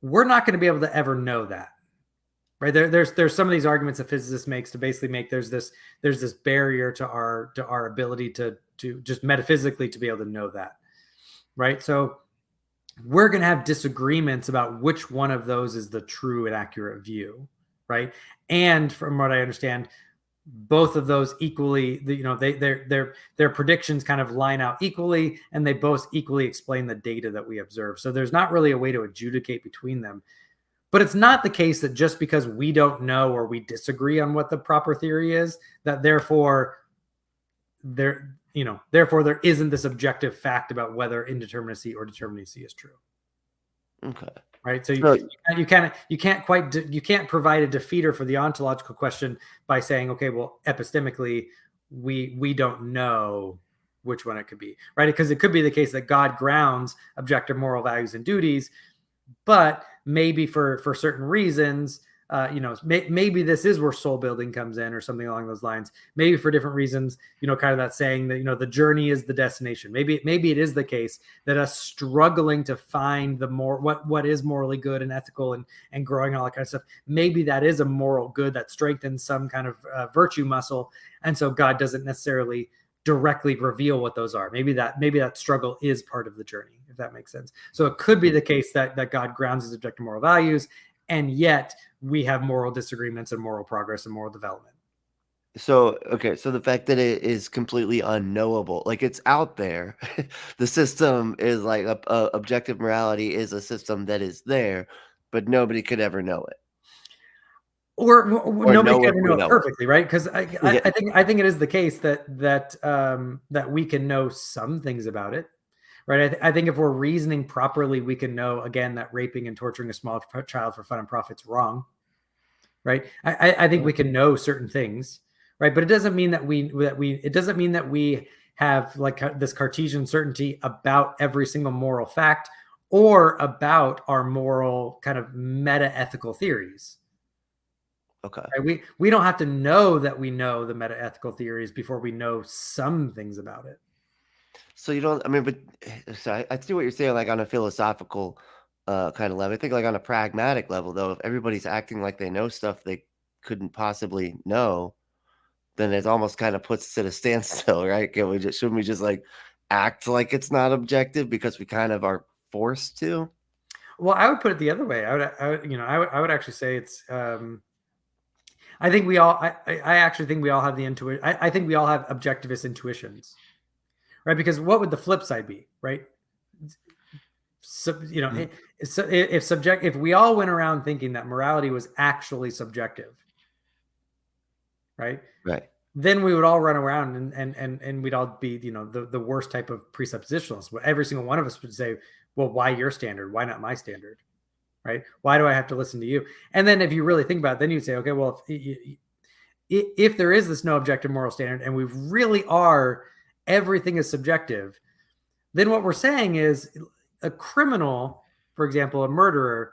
we're not going to be able to ever know that, right? There's some of these arguments that physicists makes to basically make there's this barrier to our ability to just metaphysically to be able to know that, right? So we're going to have disagreements about which one of those is the true and accurate view, right? And from what I understand, both of those equally, their predictions kind of line out equally, and they both equally explain the data that we observe. So there's not really a way to adjudicate between them. But it's not the case that just because we don't know or we disagree on what the proper theory is, that therefore there isn't this objective fact about whether indeterminacy or determinacy is true. Okay. Right. So you can't provide a defeater for the ontological question by saying, okay, well, epistemically, we don't know which one it could be, right? Because it could be the case that God grounds objective moral values and duties, but maybe for certain reasons, maybe this is where soul building comes in or something along those lines. Maybe for different reasons, kind of that saying that, the journey is the destination. Maybe it is the case that us struggling to find what is morally good and ethical and growing and all that kind of stuff. Maybe that is a moral good that strengthens some kind of virtue muscle. And so God doesn't necessarily directly reveal what those are. Maybe that struggle is part of the journey, if that makes sense. So it could be the case that God grounds his objective moral values, and yet we have moral disagreements and moral progress and moral development. So, okay. So the fact that it is completely unknowable, like it's out there, the system is like objective morality is a system that is there, but nobody could ever know it. Or nobody can ever know it perfectly, right? Because I think it is the case that we can know some things about it, right? I think if we're reasoning properly, we can know, again, that raping and torturing a small child for fun and profit is wrong, right? I think we can know certain things, right? But it doesn't mean that it doesn't mean that we have like this Cartesian certainty about every single moral fact or about our moral kind of meta ethical theories. Okay. Right? We don't have to know that we know the meta ethical theories before we know some things about it. So you don't, I mean, but so I see what you're saying, like on a philosophical kind of level. I think like on a pragmatic level, though, if everybody's acting like they know stuff they couldn't possibly know, then it almost kind of puts us at a standstill, right? Shouldn't we just like act like it's not objective because we kind of are forced to? Well, I would put it the other way. I would actually say it's. I think we all. I actually think we all have the intuition. I think we all have objectivist intuitions, right? Because what would the flip side be, right? So, if we all went around thinking that morality was actually subjective, right? Right. Then we would all run around and we'd all be, the worst type of presuppositionalists. Every single one of us would say, well, why your standard? Why not my standard? Right? Why do I have to listen to you? And then if you really think about it, then you'd say, okay, well, if there is this no objective moral standard and we really are, everything is subjective, then what we're saying is a criminal, for example, a murderer,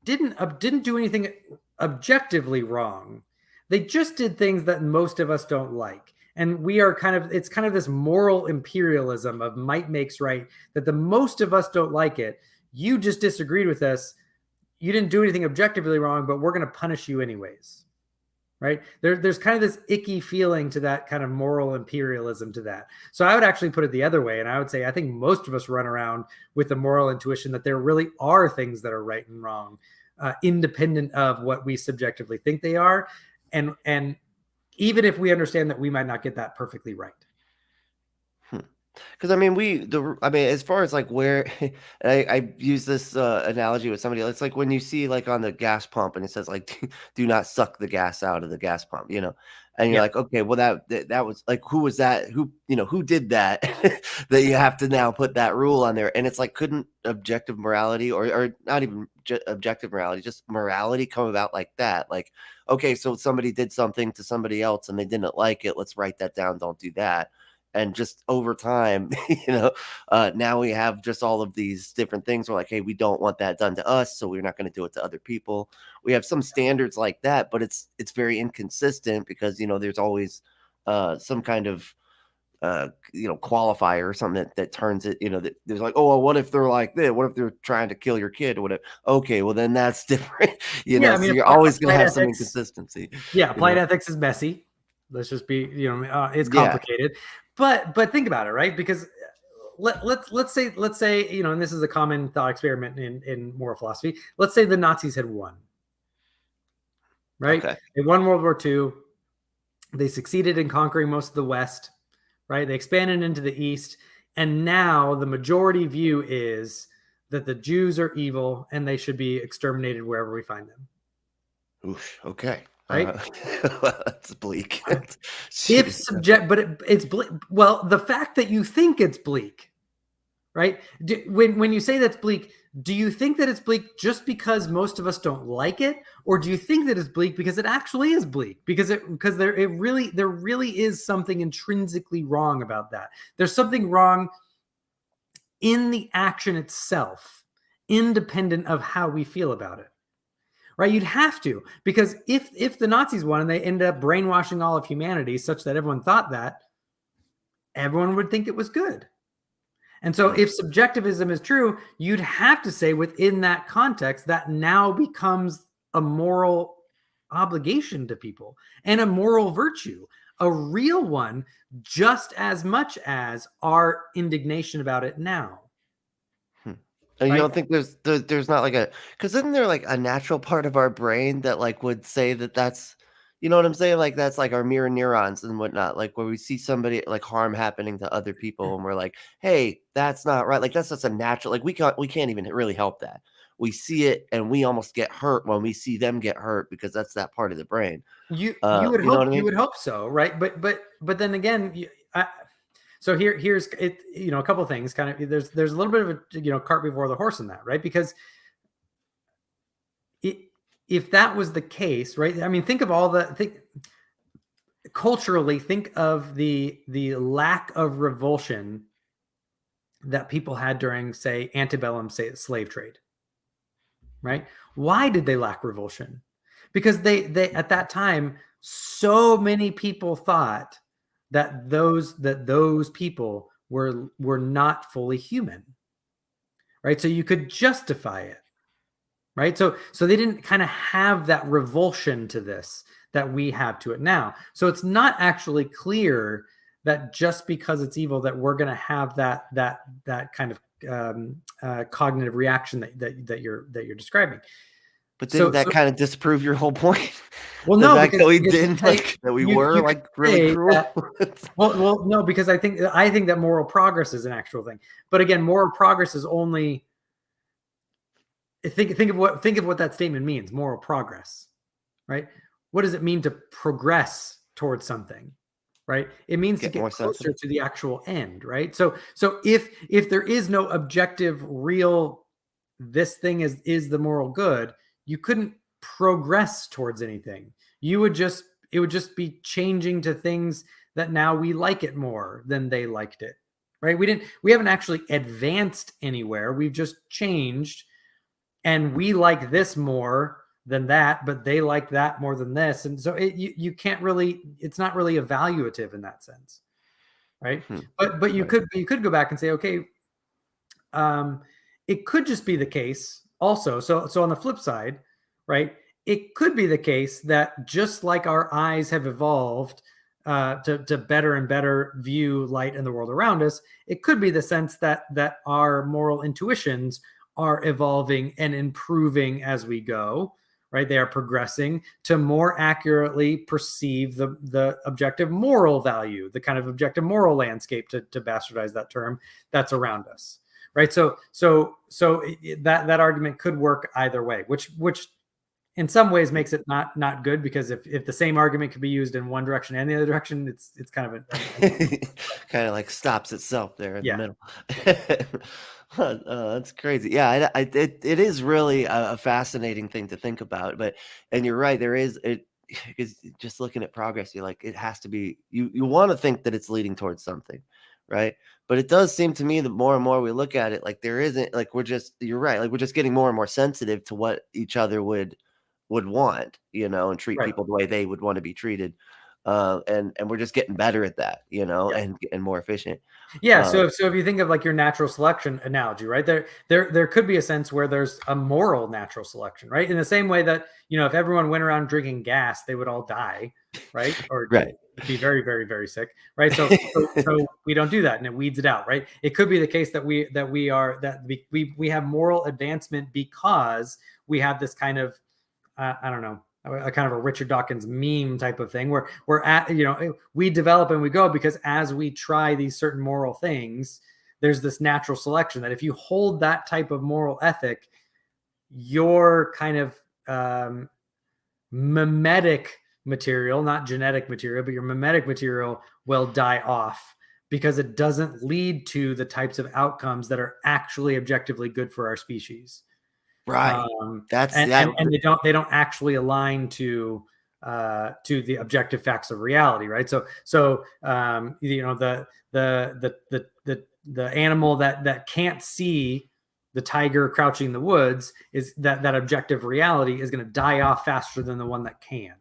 didn't do anything objectively wrong. They just did things that most of us don't like. And we are it's kind of this moral imperialism of might makes right, that the most of us don't like it. You just disagreed with us. You didn't do anything objectively wrong, but we're going to punish you anyways. Right? There's kind of this icky feeling to that kind of moral imperialism to that. So I would actually put it the other way. And I would say, I think most of us run around with the moral intuition that there really are things that are right and wrong, independent of what we subjectively think they are. And even if we understand that we might not get that perfectly right. Because I mean, as far as like where I use this analogy with somebody, it's like when you see like on the gas pump and it says like, do not suck the gas out of the gas pump, and you're Yeah. like, okay, well that was like, who was that? Who did that? That you have to now put that rule on there. And it's like, couldn't objective morality or not even objective morality, just morality come about like that? Like, okay, so somebody did something to somebody else and they didn't like it. Let's write that down. Don't do that. And just over time, now we have just all of these different things. We're like, hey, we don't want that done to us, so we're not going to do it to other people. We have some standards like that, but it's very inconsistent because there's always some kind of qualifier or something that turns it. That there's like, oh, well, what if they're like this? What if they're trying to kill your kid or whatever? Okay, well then that's different. Yeah, I mean, so you're always going to have some ethics, inconsistency. Yeah, applied ethics is messy. Let's just be, it's complicated. Yeah. But think about it, right? Because let's say, and this is a common thought experiment in moral philosophy. Let's say the Nazis had won, right? Okay. They won World War II. They succeeded in conquering most of the West, right? They expanded into the East, and now the majority view is that the Jews are evil and they should be exterminated wherever we find them. Oof, okay. Right? That's bleak. But it's bleak. Well, the fact that you think it's bleak, right? When you say that's bleak, do you think that it's bleak just because most of us don't like it, or do you think that it's bleak because it actually is bleak? Because there really is something intrinsically wrong about that. There's something wrong in the action itself, independent of how we feel about it. Right? You'd have to, because if the Nazis won and they ended up brainwashing all of humanity such that everyone thought that, everyone would think it was good. And so if subjectivism is true, you'd have to say within that context that now becomes a moral obligation to people and a moral virtue, a real one, just as much as our indignation about it now. And you Right? don't think there's not like because isn't there like a natural part of our brain that like would say that that's, you know what I'm saying? Like that's like our mirror neurons and whatnot, like where we see somebody like harm happening to other people and we're like, hey, that's not right. Like that's just a natural, like we can't even really help that. We see it and we almost get hurt when we see them get hurt because that's that part of the brain. You You would know what hope I mean? you would hope so, right? But then again, so here's it. A couple of things. Kind of there's a little bit of a cart before the horse in that, right? Because if that was the case, right? I mean, think of culturally, think of the lack of revulsion that people had during, say, antebellum slave trade, right? Why did they lack revulsion? Because they at that time, so many people thought that those people were not fully human, right? So you could justify it, right? So they didn't kind of have that revulsion to this that we have to it now. So it's not actually clear that just because it's evil that we're going to have that kind of cognitive reaction that you're describing. But didn't that So kind of disprove your whole point? well, The no, fact that we because didn't like that we were you could like really say cruel. that, well, no, because I think that moral progress is an actual thing. But again, moral progress is only think of what that statement means. Moral progress, right? What does it mean to progress towards something? Right? It means to Get more get closer sensitive. to the actual end, right? So if there is no objective, real, this thing is the moral good, you couldn't progress towards anything. It would just be changing to things that now we like it more than they liked it, right? We haven't actually advanced anywhere. We've just changed, and we like this more than that, but they like that more than this. And so you can't really, it's not really evaluative in that sense, right? But you could go back and say, okay, it could just be the case also. So on the flip side, right, it could be the case that just like our eyes have evolved to better and better view light in the world around us, it could be the sense that our moral intuitions are evolving and improving as we go, right? They are progressing to more accurately perceive the objective moral value, the kind of objective moral landscape, to bastardize that term, that's around us, right? So that argument could work either way, which in some ways makes it not good, because if the same argument could be used in one direction and the other direction, it's kind of kind of like stops itself there in the yeah. middle. That's crazy. Yeah, it is really a fascinating thing to think about. But and you're right, there is it, because just looking at progress, you're like, it has to be, you want to think that it's leading towards something, right? But it does seem to me that more and more we look at it, like there isn't, like you're right, like we're just getting more and more sensitive to what each other would want, and treat Right. people the way they would want to be treated. And we're just getting better at that, Yeah. and more efficient. Yeah. So if you think of like your natural selection analogy, right, there could be a sense where there's a moral natural selection, right? In the same way that, if everyone went around drinking gas, they would all die, right? Or Right. be very, very, very sick, right? So we don't do that, and it weeds it out, right? It could be the case that we have moral advancement because we have this kind of, I don't know, a kind of a Richard Dawkins meme type of thing, where we develop and we go, because as we try these certain moral things, there's this natural selection that if you hold that type of moral ethic, your kind of mimetic material, not genetic material, but your mimetic material will die off, because it doesn't lead to the types of outcomes that are actually objectively good for our species. Right. That's And that. they don't actually align to the objective facts of reality, right? So the animal that can't see the tiger crouching in the woods, is that objective reality is going to die off faster than the one that can,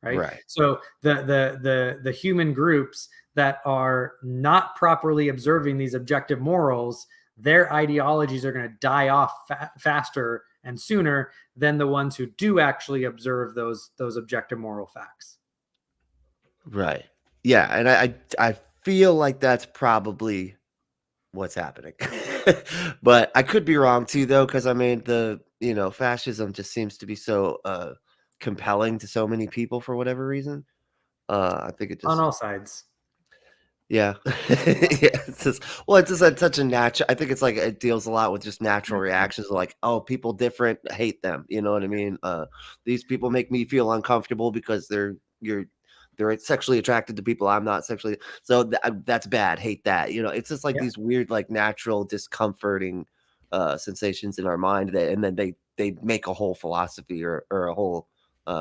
right? Right. So the human groups that are not properly observing these objective morals, their ideologies are going to die off faster and sooner than the ones who do actually observe those objective moral facts. Right. Yeah, and I feel like that's probably what's happening. But I could be wrong too, though, because I mean fascism just seems to be so compelling to so many people for whatever reason. I think it On just, all sides. yeah. Yeah, it's just, well, it's just such a natural, I think it's like it deals a lot with just natural reactions, like, oh, people different, hate them, you know what I mean? These people make me feel uncomfortable because they're sexually attracted to people I'm not sexually, so that's bad, hate that. It's just like Yeah. these weird, like natural discomforting sensations in our mind, that and then they make a whole philosophy or a whole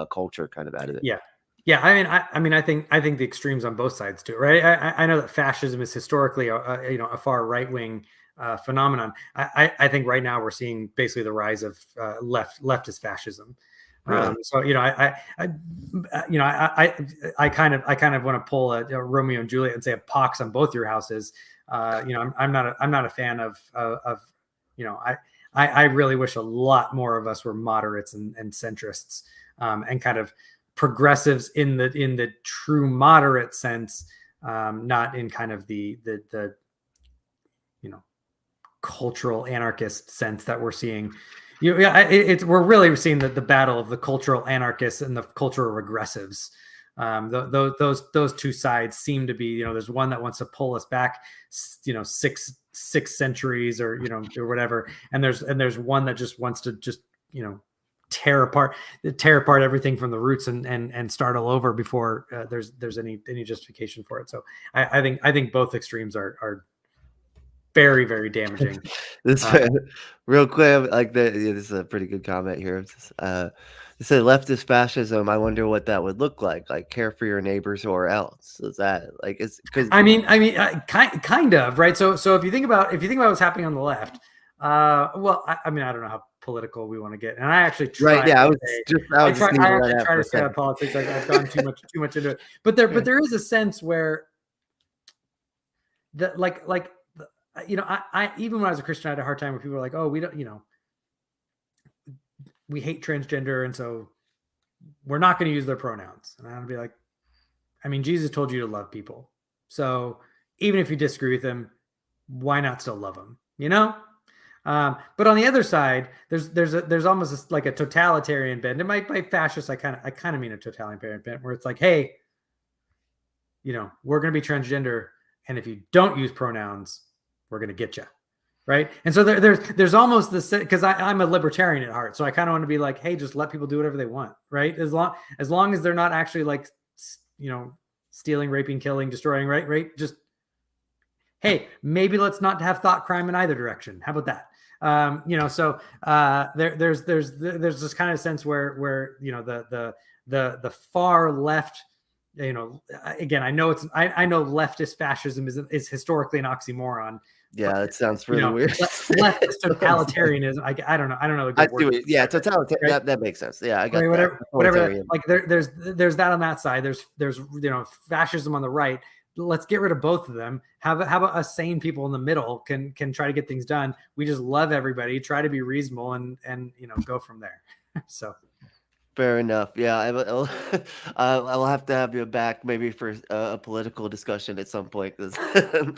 culture kind of out of it. Yeah. Yeah, I mean, I think the extremes on both sides too, right? I know that fascism is historically, a far right wing phenomenon. I think right now we're seeing basically the rise of leftist fascism. Really? So I kind of want to pull a Romeo and Juliet and say a pox on both your houses. I'm not a fan of I really wish a lot more of us were moderates and centrists, and kind of progressives in the true moderate sense, not in kind of the cultural anarchist sense that we're seeing. We're really seeing the battle of the cultural anarchists and the cultural regressives. Those two sides seem to be, there's one that wants to pull us back, six centuries or whatever, and there's one that just wants to tear apart everything from the roots and start all over before there's any justification for it. So I think both extremes are very, very damaging. This real quick, like this is a pretty good comment here. It said leftist fascism. I wonder what that would look like. Like care for your neighbors or else. Is that like it's because kind of right. So if you think about what's happening on the left, well, I mean, I don't know how political we want to get, and I actually try. Right, yeah, I try to stay out of politics. I've gone too much into it, but there is a sense where that I even when I was a Christian, I had a hard time where people were like, oh, we don't, we hate transgender, and so we're not going to use their pronouns. And I'd be like, I mean, Jesus told you to love people, so even if you disagree with them, why not still love them? But on the other side, there's almost like a totalitarian bent. And by fascist, I kind of mean a totalitarian bent, where it's like, hey, we're going to be transgender, and if you don't use pronouns, we're going to get you, right? And so there's almost this, because I'm a libertarian at heart, so I kind of want to be like, hey, just let people do whatever they want, right? As long as they're not actually like, stealing, raping, killing, destroying, right? Just, hey, maybe let's not have thought crime in either direction. How about that? So there's this kind of sense where the far left, again, I know leftist fascism is historically an oxymoron. Yeah, that sounds really weird. Leftist totalitarianism. I don't know. I do it. Yeah, totalitarian. Right? That makes sense. Yeah, I got whatever. Like there's that on that side. There's fascism on the right. Let's get rid of both of them. How about us sane people in the middle can try to get things done? We just love everybody, try to be reasonable, and go from there. So. Fair enough. Yeah, I'll have to have you back maybe for a political discussion at some point. I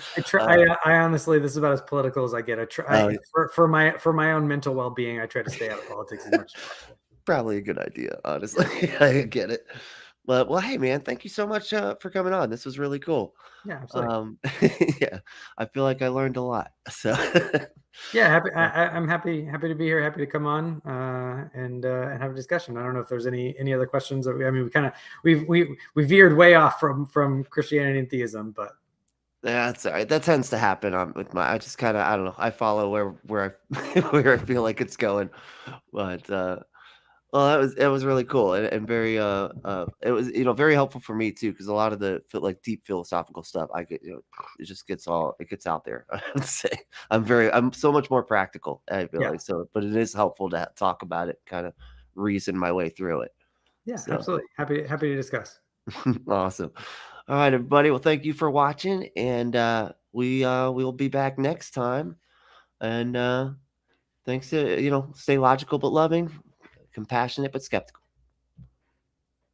honestly, this is about as political as I get. For my own mental well-being, I try to stay out of politics as much as possible. Probably a good idea, honestly. I get it. But well, hey man, thank you so much for coming on. This was really cool. Yeah, absolutely. Yeah, I feel like I learned a lot. So yeah, I'm happy to be here. Happy to come on and have a discussion. I don't know if there's any other questions. We veered way off from Christianity and theism, but yeah, that's all right. That tends to happen with I just kind of, I don't know. I follow where I feel like it's going, but well, it was really cool and very it was very helpful for me too, because a lot of the like deep philosophical stuff I get it just gets out there. I would say I'm so much more practical. I feel like so, but it is helpful to talk about it, kind of reason my way through it. Yeah, so. Absolutely. Happy to discuss. Awesome. All right, everybody. Well, thank you for watching, and we will be back next time. And thanks to stay logical but loving. Compassionate but skeptical.